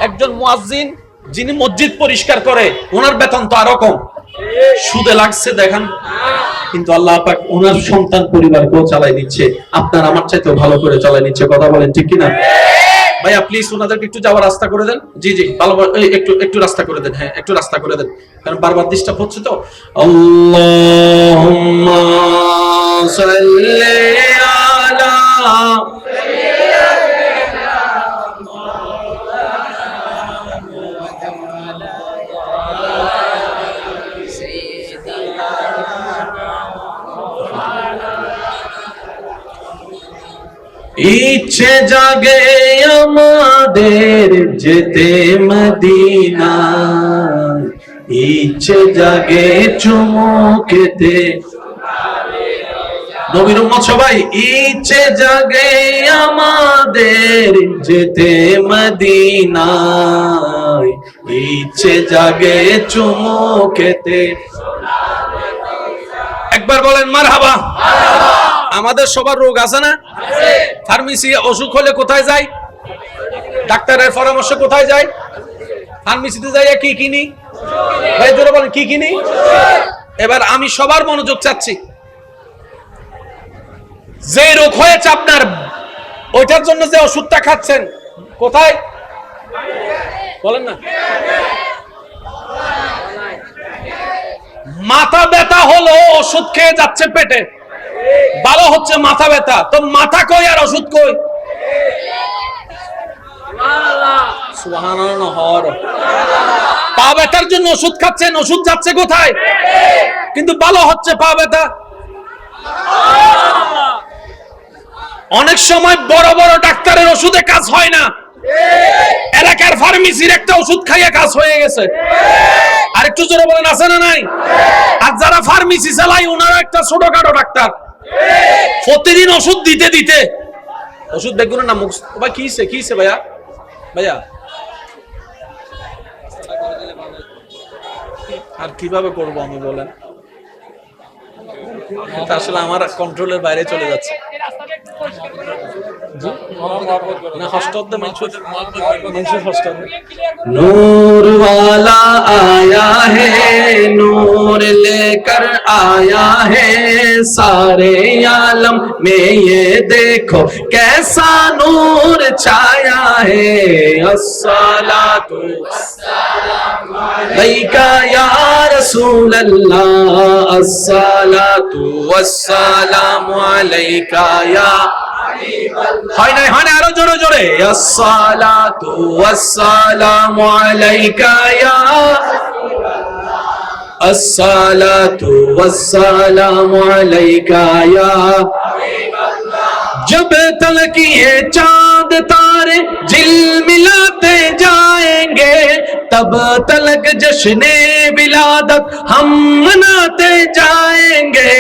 S1: একজন মুয়াজ্জিন যিনি মসজিদ পরিষ্কার করে, ওনার বেতন তো আরো কম, সুদে লাগছে দেখেন। কিন্তু আল্লাহ পাক ওনার সন্তান পরিবারকেও চালাই দিচ্ছে, আপনার আমার চাইতেও ভালো করে চালাই দিচ্ছে। কথা বলেন ঠিক কিনা? ভাইয়া প্লিজ ওনাদেরকে একটু যাওয়ার রাস্তা করে দেন। জি ভালো, একটু রাস্তা করে দেন। হ্যাঁ একটু রাস্তা করে দেন, কারণ বারবার ডিস্টার্ব হচ্ছে তো। আল্লাহুম্মা সাল্লি আলা ইচ্ছে জাগে আমাদের যেতে মদিনা, ইচ্ছে জাগে চুমু খেতে। নবীর উম্মত সবাই, ইচ্ছে জাগে আমাদের যেতে মদিনা, ইচ্ছে জাগে চুমু খেতে। একবার বলেন মারহাবা। আমাদের সবার রোগ আছে না? ফার্মেসি অসুখ হলে কোথায় যায়? ডাক্তারের পরামর্শ কোথায় যায়? ফার্মেসিতে যাই কি কিনি? ভাই জোরে বলেন কি কিনি? এবার আমি সবার মনোযোগ চাচ্ছি। যে রোগ হয়েছে আপনার, ওইটার জন্য যে ওষুধটা খাচ্ছেন কোথায়? বলেন না। মাথা ব্যথা হলো, ওষুধ খেয়ে যাচ্ছে পেটে, ভালো হচ্ছে মাথা ব্যথা, তো মাথা কই আর ওষুধ কই? সুবহানাল্লাহ। পা ব্যথার জন্য ওষুধ খাচ্ছেন, ওষুধ যাচ্ছে কোথায়? কিন্তু ভালো হচ্ছে পা ব্যথা। অনেক সময় বড় বড় ডাক্তারের ওষুধে কাজ হয় না, এলাকার ফার্মেসির একটা ওষুধ খাইয়ে কাজ হয়ে গেছে। আর একটু জোরে বলেন আছে না নাই? আর যারা ফার্মেসি চালায় ওনারা একটা ছোটখাটো ডাক্তার, প্রতিদিন ওষুধ দিতে দিতে ওষুধ দেখুন না মুখ। ভাই কিছে ভাইয়া আর কিভাবে করবো আমি বলেন? আসলে আমার কন্ট্রোলের বাইরে চলে যাচ্ছে। नूर वाला आया है, नूर लेकर आया है, सारे आलम में ये देखो कैसा नूर छाया है। अस्सलातु अलैका या रसूल अल्लाह, अस्सलातु वस्सलामु अलैका या। হয় না আরো জোরে জোরে। আসসালাতু ওয়াসসালামু আলাইকা ইয়া, আসসালাতু ওয়াসসালামু আলাইকা ইয়া जब तलक ये चांद तारे झिलमिलाते जाएंगे, तब तलक जश्ने विलादत हम मनाते जाएंगे।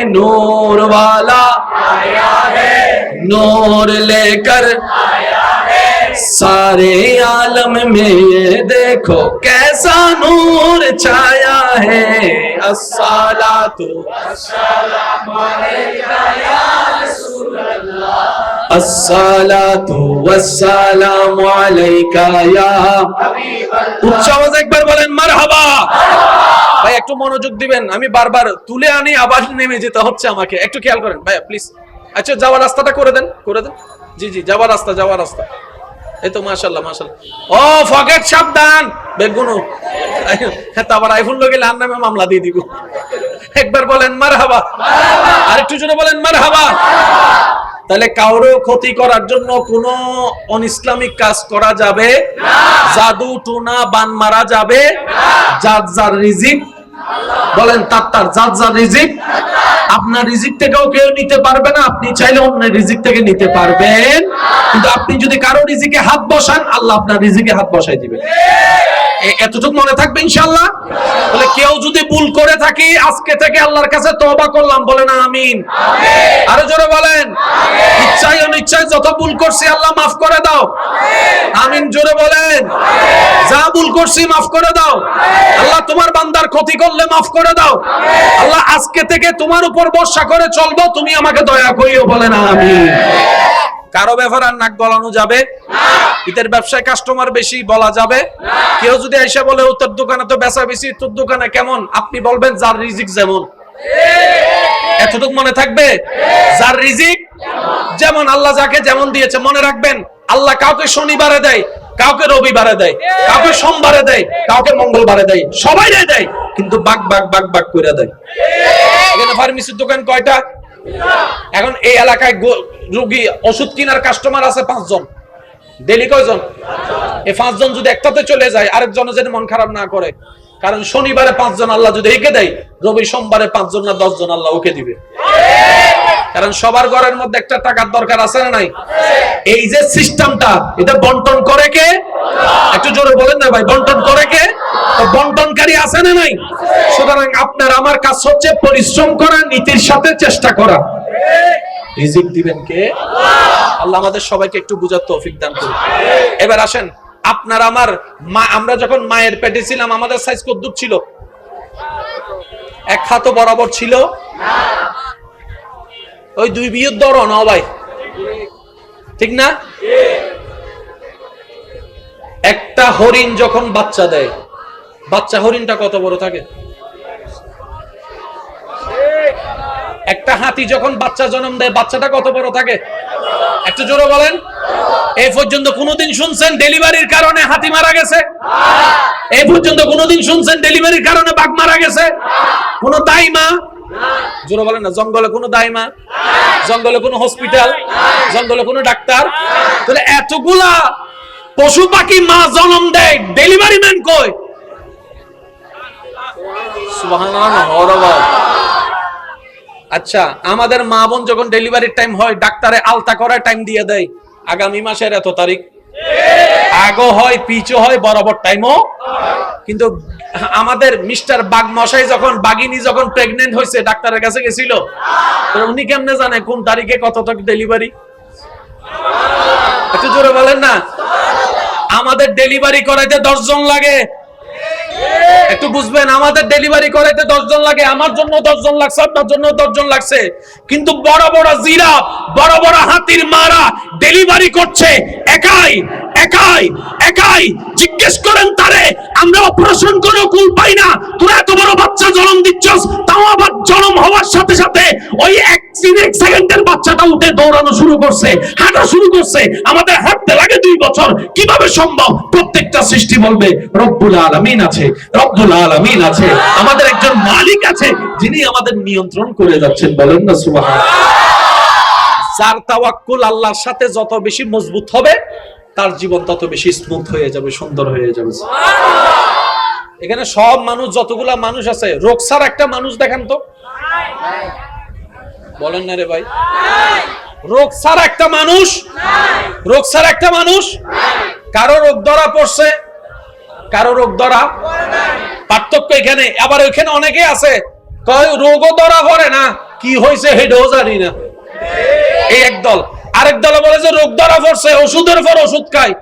S1: नूर वाला आया है, नूर लेकर आया है, सारे आलम में ये देखो कैसा नूर छाया है। अस्सलातु वस्सलामु अलैका या रसूल अल्लाह, अस्सलातु वस्सलामु अलैका या हबीब अल्लाह। উচ্চ আওয়াজে একবার বলেন মারহাবা। ভাই একটু মনোযোগ দিবেন, আমি বারবার তুলে আনি আবার নেমে যেতে হচ্ছে আমাকে, একটু খেয়াল করেন ভাইয়া প্লিজ। আচ্ছা যাওয়ার রাস্তাটা করে দেন, করে দেন। জি জি যাওয়ার রাস্তা, যাওয়ার রাস্তা। এই তো মাশাআল্লাহ মাশাআল্লাহ। ও ফকেট সাবধান বেগুনো, হ্যাঁ আবার আইফোন লোকে লান নামে মামলা দিয়ে দিব। একবার বলেন মারহাবা, আর একটু জোরে বলেন মারহাবা। তাহলে কাউরে ক্ষতি করার জন্য কোনো অনইসলামিক কাজ করা যাবে না, জাদু টুনা বান মারা যাবে না। যার যার রিজিক বলেন তার যার যার রিজিক, আপনার রিজিক থেকেও কেউ নিতে পারবে না, আপনি চাইলে অন্যের রিজিক থেকে নিতে পারবেন, কিন্তু আপনি যদি কারো রিজিকে হাত বসান আল্লাহ আপনার রিজিকে হাত বসাই দিবেন। এতটুকু মনে থাকবে ইনশাআল্লাহ। তাহলে কেউ যদি ভুল করে থাকি আজকে থেকে আল্লাহর কাছে তওবা করলাম, বলেন আমিন। আরো জোরে বলেন ইচ্ছায় অনিচ্ছায় যত ভুল করছি আল্লাহ মাফ করে দাও, আমিন জোরে বলেন। যা ভুল করছি মাফ করে দাও আল্লাহ, তোমার বান্দার ক্ষতি করলে মাফ করে দাও আল্লাহ, আজকে থেকে তোমার উপর ভরসা করে চলবো, তুমি আমাকে দয়া করিও, বলেন আমিন। কারো ব্যাপারে আর নাক গলানো যাবে না, ঈদের ব্যবসায় কাস্টমার বেশি বলা যাবে না। কেউ যদি এসে বলে তোর দোকানে তো বেচা বেশি, তোর দোকানে কেমন, আপনি বলবেন যার রিজিক যেমন। এতটুকু মনে থাকবে, যার রিজিক যেমন, আল্লাহ যাকে যেমন দিয়েছে মনে রাখবেন। আল্লাহ কাউকে শনিবারে দেয়, কাউকে রবিবারে দেয়, কাউকে সোমবারে দেয়, কাউকে মঙ্গলবারে দেয়, সবাই দেয়, কিন্তু বাগ বাগ বাগ বাগ করে দেয়। এখানে ফার্মেসির দোকান কয়টা? এখন এই এলাকায় রোগী ওষুধ কেনার কাস্টমার আছে 5 জন, ডেলি কয়জন? এই 5 জন যদি একটাতে চলে যায় আরেকজনে যেন মন খারাপ না করে, কারণ শনিবারে 5 জন আল্লাহ যদি একে দেয়, রবি সোমবারে 5 জন না 10 জন আল্লাহ ওকে দিবে। কারণ সবার ঘরের মধ্যে একটা টাকার দরকার আছে না নাই? এই যে সিস্টেমটা, এটা বন্টন করে কে? একটু জোরে বলেন না ভাই, বন্টন করে কে? তো বন্টনকারী আছে না নাই? সুতরাং আপনার আমার কাজ হচ্ছে পরিশ্রম করা, নীতির সাথে চেষ্টা করা। রিজিক দিবেন কে? আল্লাহ আমাদের সবাইকে একটু বুঝার তৌফিক দান করুন। এবার আসেন, আপনার আমার মা, আমরা যখন মায়ের পেটে ছিলাম আমাদের সাইজ কত দূর ছিল? এক হাত বরাবর ছিল না, ওই 2 বিয়ের দরও না ভাই, ঠিক না? একটা হরিণ যখন বাচ্চা দেয়, বাচ্চা হরিণটা কত বড় থাকে? একটা হাতি যখন বাচ্চা জন্ম দেয়, বাচ্চাটা কত বড় থাকে? একটু জোরে বলেন। এই পর্যন্ত কোনদিন শুনছেন ডেলিভারির কারণে হাতি মারা গেছে? এই পর্যন্ত কোনদিন শুনছেন ডেলিভারির কারণে বাঘ মারা গেছে? কোন দাই মা? জোরে বলেন না। জঙ্গলে কোনো দাই মা? জঙ্গলে কোনো হসপিটাল? জঙ্গলে কোনো ডাক্তার? তাহলে এতগুলা পশু পাখি মা জন্ম দেয়, ডেলিভারি ম্যান কই? সুবহানাল্লাহ। আচ্ছা, আমাদের মা বোন যখন ডেলিভারির টাইম হয় ডাক্তারে আলতা করার টাইম দিয়ে দেয়, আগামী মাসের এত তারিখ। আগো হয়, পিছু হয়, বরাবর টাইমও। কিন্তু আমাদের মিস্টার বাগ মশাই যখন, বাগিনী যখন প্রেগনেন্ট হয়েছে ডাক্তারের কাছে গেছিল, উনি কেমনে জানে কোন তারিখে কতটুকু ডেলিভারি? একটু জোরে বলেন না। আমাদের ডেলিভারি করাইতে 10 জন লাগে, একটু বুঝবেন। আমাদের ডেলিভারি করাইতে 10 জন লাগে, আমার জন্য 10 জন লাগছে, আপনার জন্য 10 জন লাগছে। কিন্তু বড় বড় জিরাফ, বড় বড় হাতির মারা ডেলিভারি করছে একাই একাই একাই। জিজ্ঞেস করেন তারে, আমরা অপারেশন করে কুল পাই না, তোরা এত বড় বাচ্চা জন্ম দিচ্ছস, তাও আবার জন্ম হওয়ার সাথে সাথে ওই 1 সেকেন্ডের বাচ্চাটা উঠে দৌড়ানো শুরু করছে, হাঁটা শুরু করছে। আমাদের হাঁটতে লাগে 2 বছর, কিভাবে সম্ভব? প্রত্যেকটা সৃষ্টি বলবে রব্বুল আলামিন আছে, রব্বুল আলামিন আছে, আমাদের একজন মালিক আছে যিনি আমাদের নিয়ন্ত্রণ করে যাচ্ছেন, বলেন না সুবহানাল্লাহ। যার তাওয়াক্কুল আল্লাহর সাথে যত বেশি মজবুত হবে, তার জীবন তত বেশি স্মুথ হয়ে যাবে, সুন্দর হয়ে যাবে। এখানে সব মানুষ, যতগুলা মানুষ আছে, রোগ ছাড়া একটা মানুষ দেখান তো, বলেন না রে ভাই। রোগ ছাড়া একটা মানুষ, রোগ ছাড়া একটা মানুষ। কারো রোগ ধরা পড়ছে, কারো রোগ ধরা পার্থক্য এখানে। আবার ওইখানে অনেকে আছে কয় রোগও ধরা পড়ে না, কি হয়েছে হেডও জানি না, এই একদল। আরেক দল বলে যে রোগ ধরা পড়ছে, ওষুধের পর ওষুধ খায়,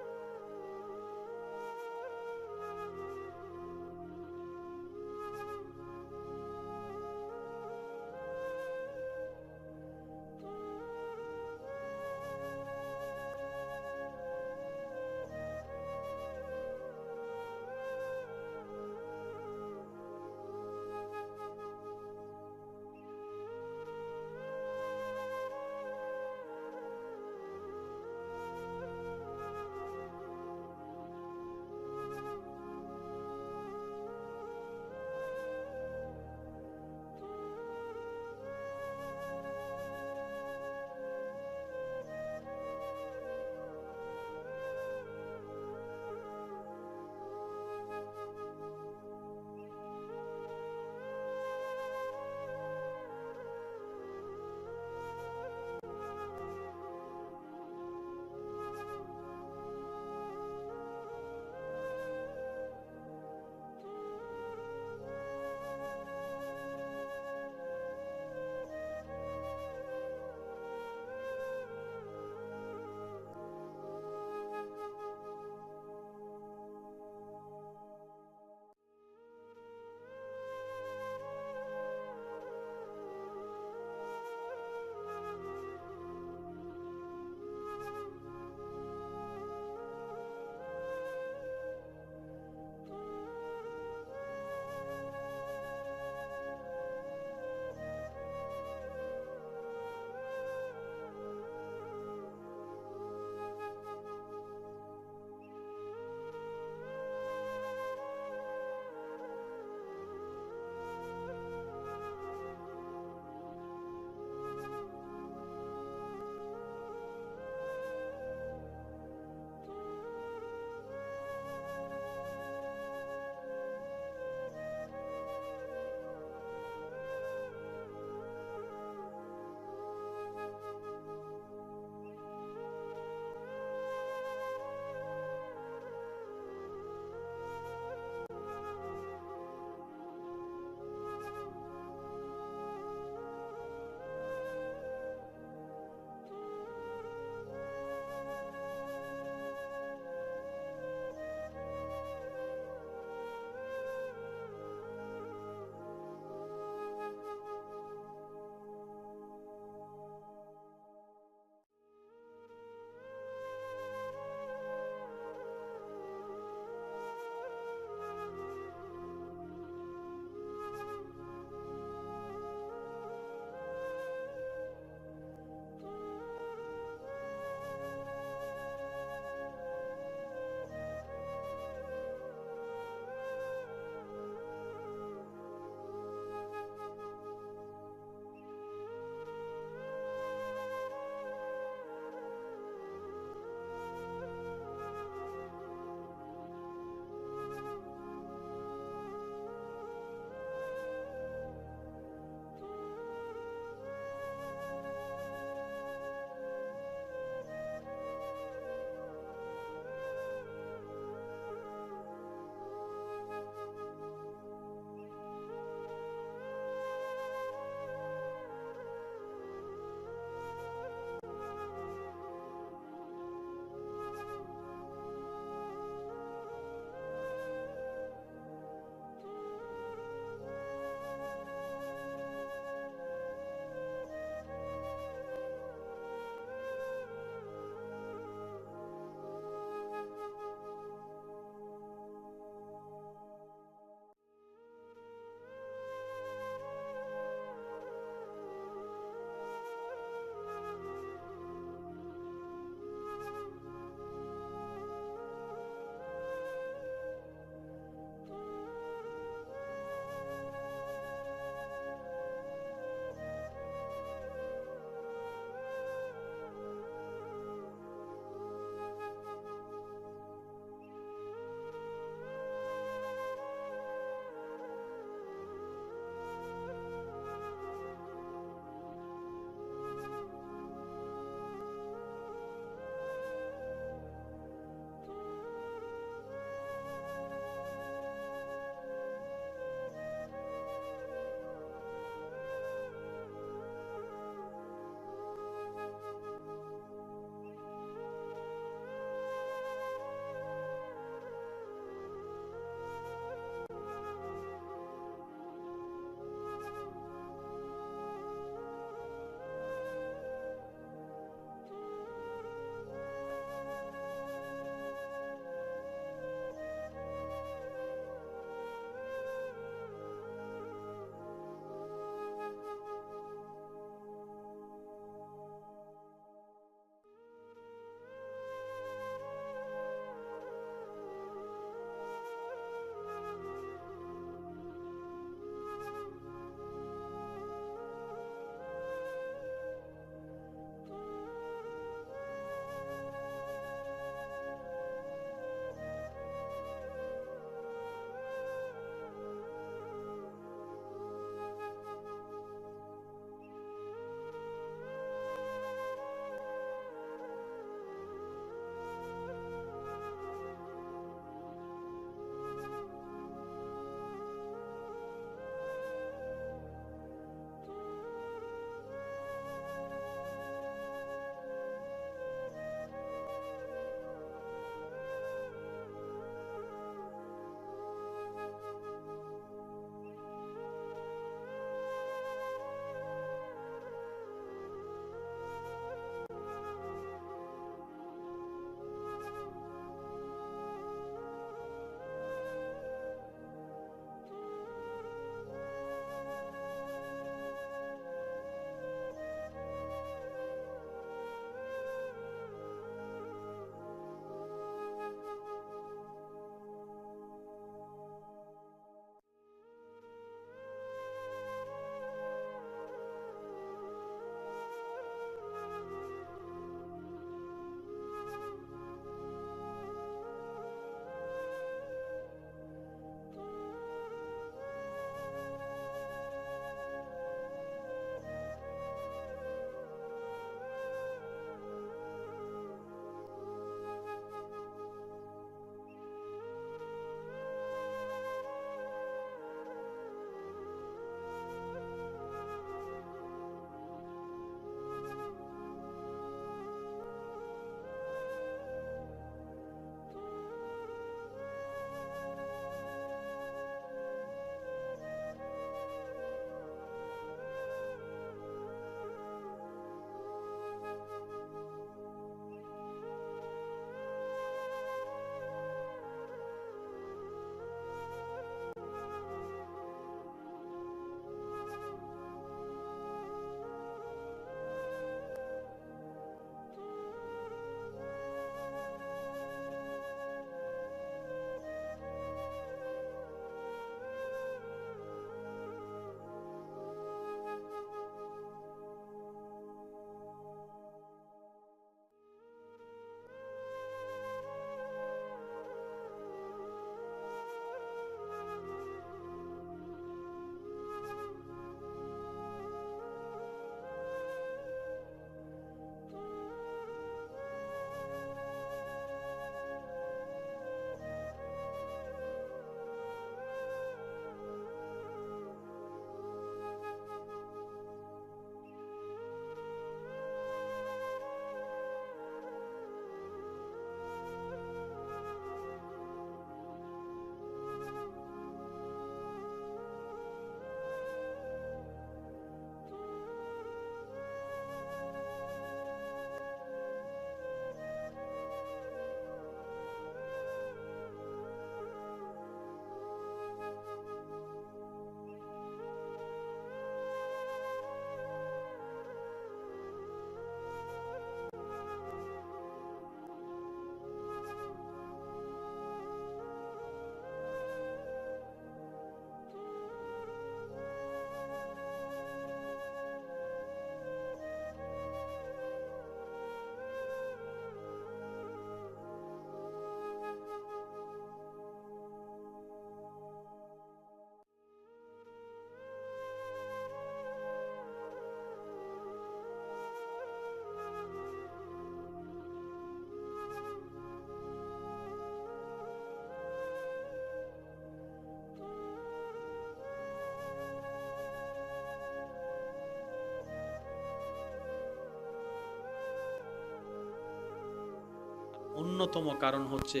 S1: অন্যতম কারণ হচ্ছে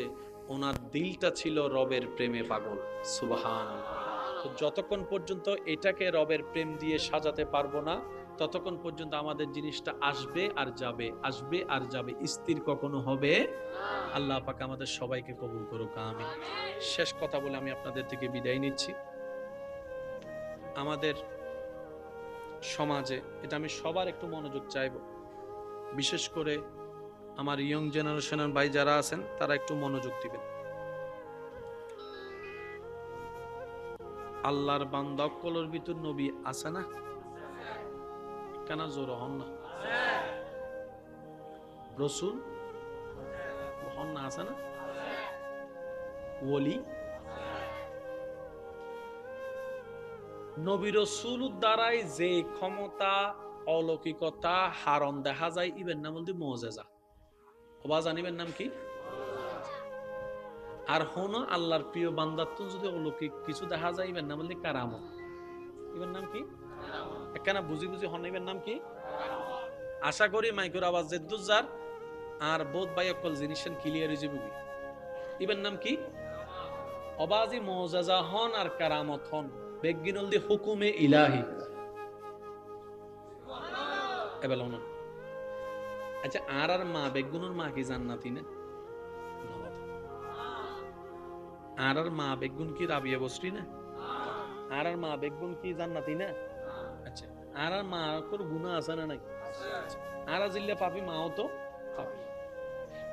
S1: ওনার দিলটা ছিল রবের প্রেমে পাগল। সুবহানাল্লাহ। তো যতক্ষণ পর্যন্ত এটাকে রবের প্রেম দিয়ে সাজাতে পারবো না, ততক্ষণ পর্যন্ত আমাদের জিনিসটা আসবে আর যাবে, আসবে আর যাবে, স্থির কখনো হবে। আল্লাহ পাক আমাদের সবাইকে কবুল করুক, আমিন। শেষ কথা বলে আমি আপনাদের থেকে বিদায় নিচ্ছি। আমাদের সমাজে, এটা আমি সবার একটু মনোযোগ চাইব, বিশেষ করে আমার ইয়ং জেনারেশনের ভাই যারা আছেন তারা একটু মনোযোগ দিবেন। আল্লাহর বান্দা কলর ভিতর নবী আছে না? কেন জোর হন না? রসুল হন না, আছে না? ওলি নবী রসুল দ্বারাই যে ক্ষমতা অলৌকিকতা হারণ দেখা যায়, ইবেন নাম বলতে মুজিজা। ওবা জানিবেন নাম কি? আর হন আল্লাহর প্রিয় বান্দার তো যদি অলৌকিক কিছু দেখা যায়, ইবেন নাম বলতে কারামত। ইবেন নাম কি? একখানা বুঝি বুঝি হন, ইবেন নাম কি? আশা করি মাইকুর আওয়াজ জেদ্দুজার আর বোধ বাই অকল জিনিসের ক্লিয়ার হয়ে যাবে। ইবেন নাম কি? অবাজি মুজিজা হন আর কারামত হন বেগিনল দি হুকুমে ইলাহি। এবেলা হন। আচ্ছা, আর মা বেগুনের মা কি জান্নাতি না? আর মা বেগুন কি রাবিয়া বসরি না? আর মা বেগুন কি জান্নাতি না? আচ্ছা, আর মা কোন গুনাহ আছে না নাই? আর জিল্লে পাপি, মাও তো পাপি।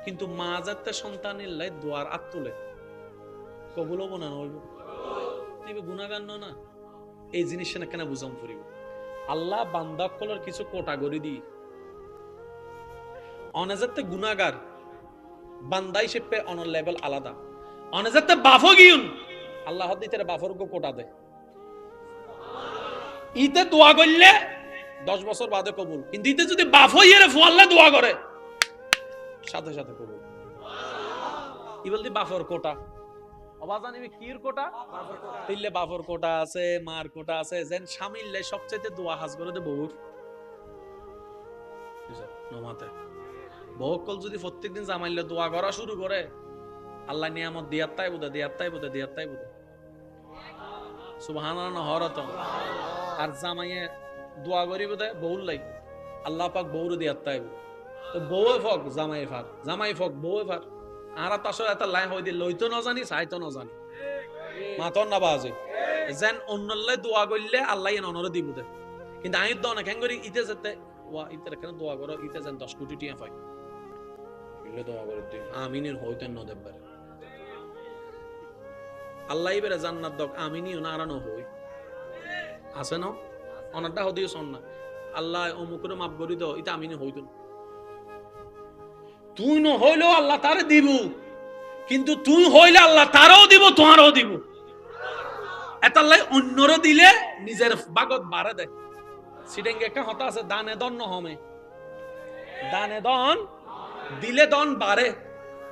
S1: কিন্তু মা যাতে সন্তানের লাই দোয়ার আত্মলে কবুল হবো না হইব? তুমি গুনাহগার না? এই জিনিসটা কেন বুঝাম ফুরিব? আল্লাহ বান্দা কলর কিছু কোটাগরি দি অনেজাতে গুনাহগার বান্দা হিসেবে অনর লেভেল আলাদা। অনেজাতে বাফো গিউন আল্লাহ দিতে বাফর গো কোটা দে। ইতে দোয়া করলে 10 বছর বাদে কবুল, কিন্তু ইতে যদি বাফো ইয়েরে ফুয়াল্লা দোয়া করে সাথে সাথে কবুল। ই বলতে বাফর কোটা অবাজানিবে কির কোটা? তিল্লে বাফর কোটা আছে, মার কোটা আছে, যেন শামিললে সবচেয়ে দোয়া হাজ করে দে বহুর নমাতে। বহুকল যদি প্রত্যেকদিন জামাইলে দোয়া করা শুরু করে, আল্লাহ নিয়ামত দিয়াত্তাই বুদে দিয়াত্তাই বুদে দিয়াত্তাই বুদে। সুবহানাল্লাহ হরত। আর জামাইয়ে দোয়া করিব দে বহুর লাই, আল্লাহ পাক বহুর দিয়াত্তাই বুদে। তো বউয়ে ফক জামাই ফার, জামাই ফক বউয়ে ফার। আর তা আসলে একটা লাই হই দি লইতো না জানি, চাইতো না জানি, মাতন না বাজে যেন অন্যল্লাই দোয়া করলে আল্লাহ অনরে দিব দে। কিন্তু আমি তো অনেক হ্যাং করি ইতে যেতে ওয়া ইতে কেন দোয়া করো, ইতে যেন 10 কোটি টিয়া পাই ইলে দোয়া করে দি আমিনের হইতেন ন দেব পারে। আল্লাহ ইবেরে জান্নাত দক আমিনিও না আরানো হই আছে না? অনারটা হদিও শোন না, আল্লাহ অমুকরে মাফ করি দাও, এটা আমিনি হইতো না। তুই ন হইলেও আল্লাহ তারে দিব, কিন্তু তুই হইলে আল্লাহ তারও দিব, তোমারও দিব। এতাল্লাই অন্যরে দিলে নিজের বাগত বাড়ে দেয়। সিডেঙ্গে একটা হতা আছে, দানে দন নহমে, দানে দন দিলে দন বাড়ে,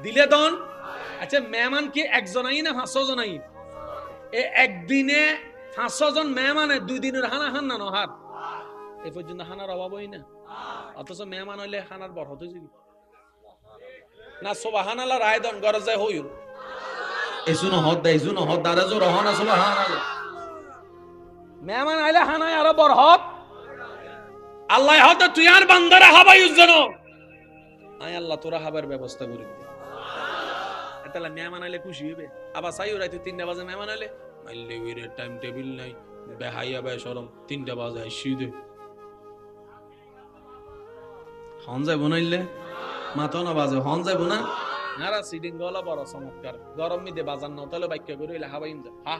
S1: দিলে দন। আচ্ছা, মেহমান কি একজনাই না 500 জনাই? এ একদিনে 500 জন মেহমানে 2 দিনের হানা হান না নহার এ পর্যন্ত হানার অভাবই না। অথচ মেহমান হইলে হানার বরহত হয়ে যাবে না। সুবহানাল্লাহ রায়দন গরজে হইল এজুনো হদ দাদা জোর হনা সুবহানাল্লাহ। মেহমান আইলে হানায় আরো বরহত। আল্লাহ হত তুই আর বান্দারা হাবাই উজ্জনো, আয় আল্লাহ তোরা হাবার ব্যবস্থা করে দে। এতালা মেহমান আইলে খুশি হইবে। আবার সাইও রাইতে 3টা বাজে মেহমান আইলে মাইলে ওইরে টাইম টেবিল নাই, বেহাইয়া বে শরম, 3টা বাজে আইসি দে হন যায় বনাইলে মাথা না বাজে হন যায় বনা নারা। সিডিং গলা বড় চমৎকার, গরম মিদে বাজার না তাহলে বাক্য করে হইলে হাবাইম দে হা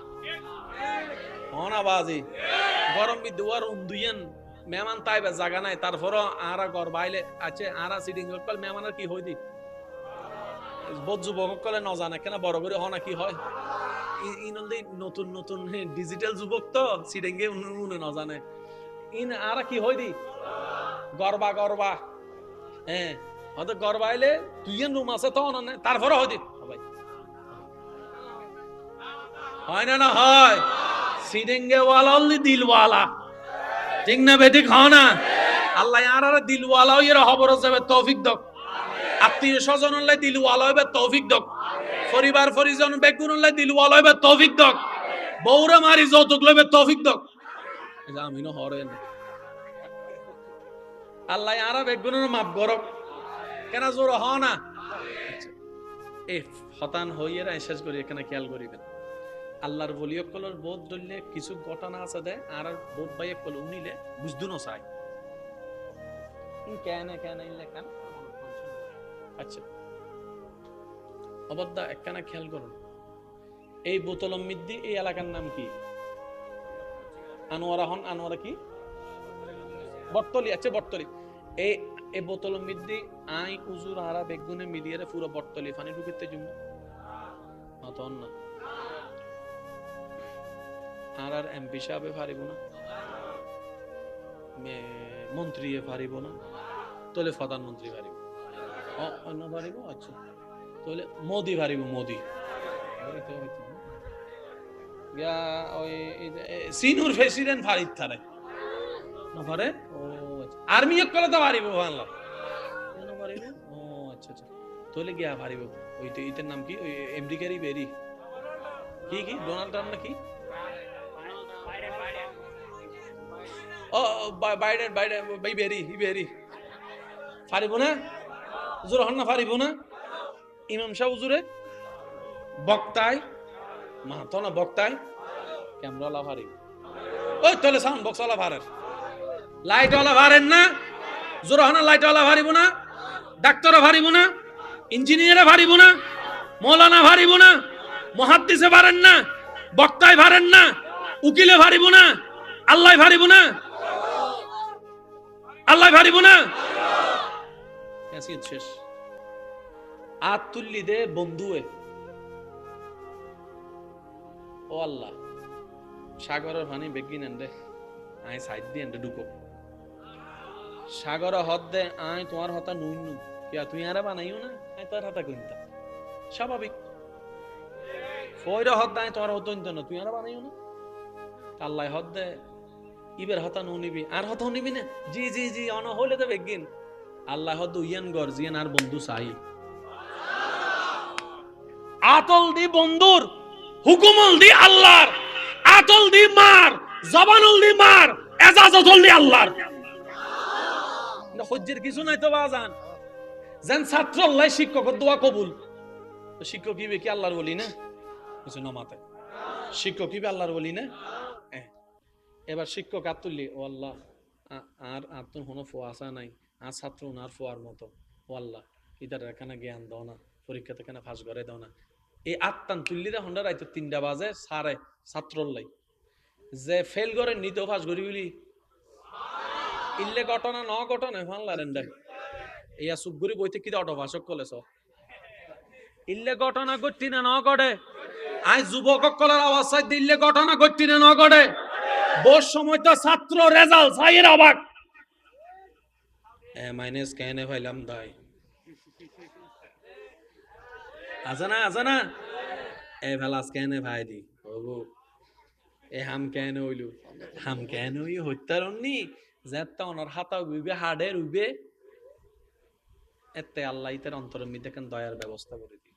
S1: হনা বাজি গরম মিদে ওয়ার উন্দুইয়ান মেহমান তাইবে জায়গা নাই, তারপরও আরা ঘর বাইলে আছে আরা সিডিং কল মেহমানের কি হই দি বহুত যুবক কলে ন জানে কেন বড় করে হনা কি হয়। ইনলদি নতুন নতুন ডিজিটাল যুবক তো সিডিংগে উনে ন জানে ইন আরা কি হই দি গরবা গরবা। হ্যাঁ হয়তো গড় বাইলে তুই রুম আছে তো তারপরে হয় দি ভাই হয় না? না হয় সিডেঙ্গে ওয়ালা অনলি দিলওয়ালা, ঠিক না বেটি? খাও না আল্লাহ আর দিলওয়ালা এর খবর যাবে তৌফিক দক। আত্মীয় স্বজন লাই দিল ওয়ালা হইবে তৌফিক দক, পরিবার পরিজন বেগুন লাই দিল ওয়ালা হইবে তৌফিক দক, বউরা মারি যৌতুক লইবে তৌফিক দক। আমিনো হরেন আল্লাহ আরা বেগুনের মাপ গরক কেন জোর হ না। এ হতান হইয়ে শেষ করি এখানে খেয়াল করিবেন। আল্লাহর বলিয়ক কলর বোধ ধরলে কিছু ঘটনা আছে দে আর বোধ ভাই কল উনিলে বুঝদু না চাই কেন কেন কেন। আচ্ছা অবদ্দা একখানা খেয়াল করুন, এই বোতল মিদ্দি এই এলাকার নাম কি? আনোয়ারা হন, আনোয়ারা কি বটতলি। আচ্ছা বটতলি এই বোতল মিদ্দি আই উজুর হারা বেগুনে মিলিয়ে পুরো বটতলি পানি ঢুকিতে জন্য তখন না আর এমপি সাহেবে পারিব না, মন্ত্রী পারিব না, তাহলে প্রধানমন্ত্রী পারিব, অন্য পারিব। আচ্ছা তাহলে মোদি পারিব, মোদি সিনুর প্রেসিডেন্ট ফারিদ থারে না পারে। ও আচ্ছা আর্মি করে তো পারিব বাংলা কেন পারিব? ও আচ্ছা আচ্ছা তাহলে গিয়া পারিব। ওই তো ইটার নাম কি? ওই আমেরিকারই বেরি কি কি ডোনাল্ড ট্রাম্প না কি? ও বাইডেন বাইডেন বাই বেরি হি বেরি পারিব না, হুজুর হন না পারিব না। ইমাম শাহ হুজুরে বক্তায় মাতো না বক্তায় ক্যামেরাওয়ালা পারিব। ওই তাহলে সাউন্ড বক্সওয়ালা পারেন, লাইটওয়ালা পারেন না, জোর হন লাইটওয়ালা পারিব না, ডাক্তারও পারিব না, ইঞ্জিনিয়ারে পারিব না, মৌলানা পারিব না, মুহাদ্দিসে পারেন না, বক্তায় পারেন না, উকিলে পারিব না, আল্লাহ পারিব না, আল্লাহ পারিব না। শেষ আত তুল্লি দে বন্ধুয়ে ও আল্লাহ সাগরের পানি বেগিন এন্ডে আই সাইড দিয়ে এন্ডে ঢুকো সাগর হদ দে আই তোমার হতা নুই নু কিয়া তুই আরে বানাইও না আই তোর হাতা কইতা স্বাভাবিক ফয়রা হদ আই তোমার হতো না তুই আরে বানাইও না। আল্লাহ হদ দে ইবের হতা নু নিবি আর হতা নিবি না জি জি জি অন হইলে তো বেগিন আল্লাহ হদ ইয়ান গর জিয়ান আর বন্ধু চাই আতল দি বন্ধুর হুকুমল দি আল্লাহর, আতল দি মার জবানুল দি মার এজাজতুল দি আল্লাহর। না হজ্জের কিছু নাই তো বাজান যেন ছাত্র আল্লাহ শিক্ষকের দোয়া কবুল। তো শিক্ষক কি কি আল্লাহর বলি না কিছু না মাথায়, শিক্ষক কি আল্লাহর বলি না। এবার শিক্ষক আর তুললি ও আল্লাহ আর আর তো কোনো ফোয়া আসা নাই, আর ছাত্র ওনার ফোয়ার মতো ও আল্লাহ ইতার এখানে জ্ঞান দাও না, পরীক্ষাতে এখানে ফাঁস করে দাও না। এই আত্মান তুললি দে হন্ডা রাইতো 3টা বাজে সারে ছাত্রলাই যে ফেল করে নিতেও ফাঁস করি বলি ইল্লে ঘটনা ন ঘটনা ফানলা রেন্ডা ইয়া সুগুরি বইতে কি অটো ভাষক কলেছ ইল্লে ঘটনা ঘটতি না ন ঘটে। আই যুবক কলার আওয়াজ চাই দিল্লে ঘটনা ঘটতি না ন ঘটে। বস সময় তো ছাত্র রেজাল্ট চাইয়ের অবাক মাইনাস কেন ফাইলাম দাই আজানা আজানা এ ভেলাস কেন ভাই দি বাবু এ হাম কেন হইলু হাম কেন হই হত্যারণনি যেটা ওনার হাতা উইবে হাড়ের উইবে এতে আল্লাহ ইতার অন্তরের মধ্যে কেন দয়ার ব্যবস্থা করে দি।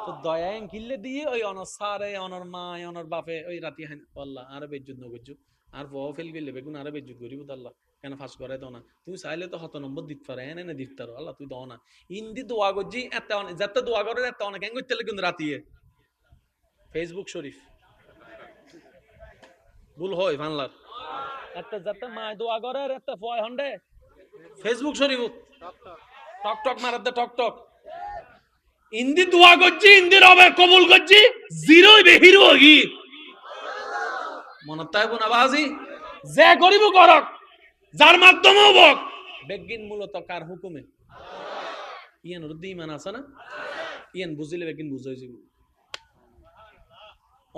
S1: তো দয়ায় গিল্লে দিয়ে ওই অনর সারে অনর মা অনর বাপে ওই রাতি হান আল্লাহ আর বেজ্জুত নগজ্জু আর বউ ফেল গেলে বেগুন আর বেজ্জুত করিব আল্লাহ কেন ফাঁস করে দাও না তুই চাইলে তো 7 নম্বর দিতে পারে এনে দিতে পারো আল্লাহ তুই দাও না ইন্দি দোয়া গজ্জি এত যেতে দোয়া করে এত অনেক কেন করতে কিন্তু রাতিয়ে ফেসবুক শরীফ ভুল হয় বাংলার একটা যাতে মা দোয়া করে একটা ফয় হন্ডে ফেসবুক শরীফ টক টক মারাতে টক টক ইন্দি দোয়া করছি ইন্দি রবে কবুল করছি জিরোই বেহির হগি মনত তাইব না বাজি যে করিব করক যার মাধ্যমেও বক বেগিন মূলত কার হুকুমে ইয়ান রুদ্দি ইমান আছে না ইয়ান বুঝিলে বেগিন বুঝাই যাব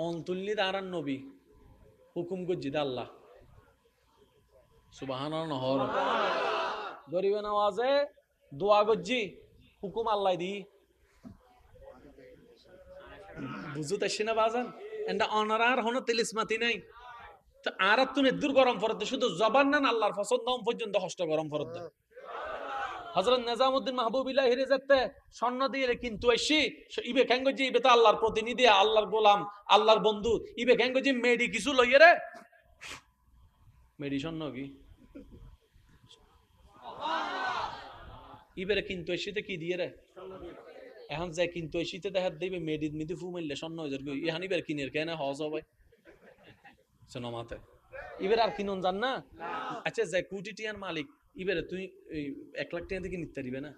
S1: অন্তুল্লি দারান নবী হুকুম করছি আল্লাহ সুবহানাল্লাহ নহর গরিবে নওয়াজে দোয়া করছি হুকুম আল্লাহ দি বুঝতে আসছি না বাজান এন্ড অনার আর হনো তেলিসমাতি নাই তো আর তুই দূর গরম ফরদ শুধু জবান না আল্লাহর পছন্দ পর্যন্ত হস্ত গরম ফরদ হযরত নিজামউদ্দিন মাহবুবিল্লাহ হিরে যেতে স্বর্ণ দিয়ে কিন্তু এসি ইবে কেঙ্গজি ইবে তো আল্লাহর প্রতিনিধি আল্লাহর গোলাম আল্লাহর বন্ধু ইবে কেঙ্গজি মেডি কিছু লইয়ে রে মেডি স্বর্ণ কি ইবেরে কিন্তু এসিতে কি দিয়ে রে এখন যে কিন্তু এসিতে দেখা দিবে মেডিত মিদি ফু মারলে স্বর্ণ হয়ে যাবে ইহান ইবের কিনের কেন হজ হবে নমাতে ইবের আর কিনুন জান না আচ্ছা যে কোটি টিয়ার মালিক ইবেরে তুই 1 লাখ টাকা থেকে নিতে দিবে না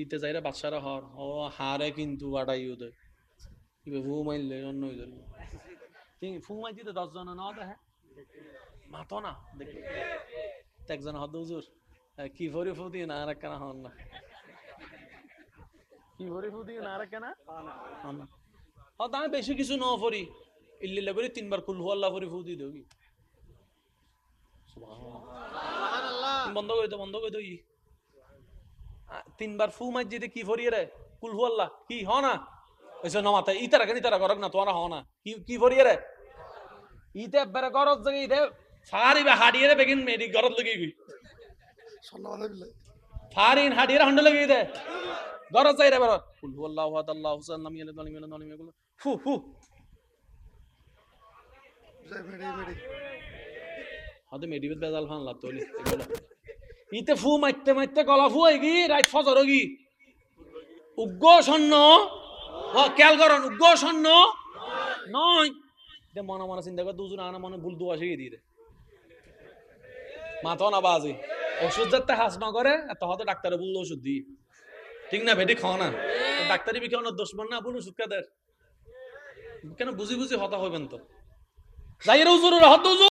S1: ইতে যাইরা বাদশারা হর ও হারে কিন্তু আড়াই উদে ইবে ফু মারলে অন্য হয়ে যাবে তুই ফু মাই দিতে 10 জন না দেখে মাতো না দেখি একজন হদ হুজুর কি ভরি ফু দিয়ে না আর কেন হন না কি ভরি ফু দিয়ে না আর কেন হন না ও দামে বেশি কিছু ন ফরি ইল্লিল্লা করে 3 বার কুল হু আল্লাহ ফরি ফু দিয়ে দেবি সুবহানাল্লাহ বন্ধ করে দই 3 বার ফু মসজিদে কি ফরি রে কুল হু আল্লাহ কি হ না ওইসব নমাতে ইতারা কেন ইতারা করক না তোরা হ না কি ফরি রে ইতে একবারে গরজ জায়গা ইতে ফারিবা হাডিয়ে রে বেগিন মেডি গরজ লাগি গই সুবহানাল্লাহ বিল্লাহ ফারিন হাডিয়ে রে হন্ড লাগি দে গরজ যাই রে বড় কুল হু আল্লাহু আহাদ আল্লাহু সাল্লাম ইয়ালাদ আলিম ইয়ালাদ আলিম এগুলো ফু জয় মেডি হদে মেডিবেত বেজাল ফান লাত তোলি এগুলো ইতে ফু মাইতে গলা ফু হইগি রাত ফজর হইগি উগ্র স্বর্ণ ও খেয়াল করন উগ্র স্বর্ণ নয় দে মনে চিন্তা করে দুজন আনা মনে ভুল দুয়া শিখিয়ে দিয়ে দে মাথা না বাজে ওষুধ যাতে হাস না করে হয়তো ডাক্তারে বললো ওষুধ দিই ঠিক না ভেটি খাও না ডাক্তারি বিকে অন্য দোষ মন না বলুন ওষুধ কাদের কেন বুঝি হতা হইবেন তো যাই রে হুজুর হত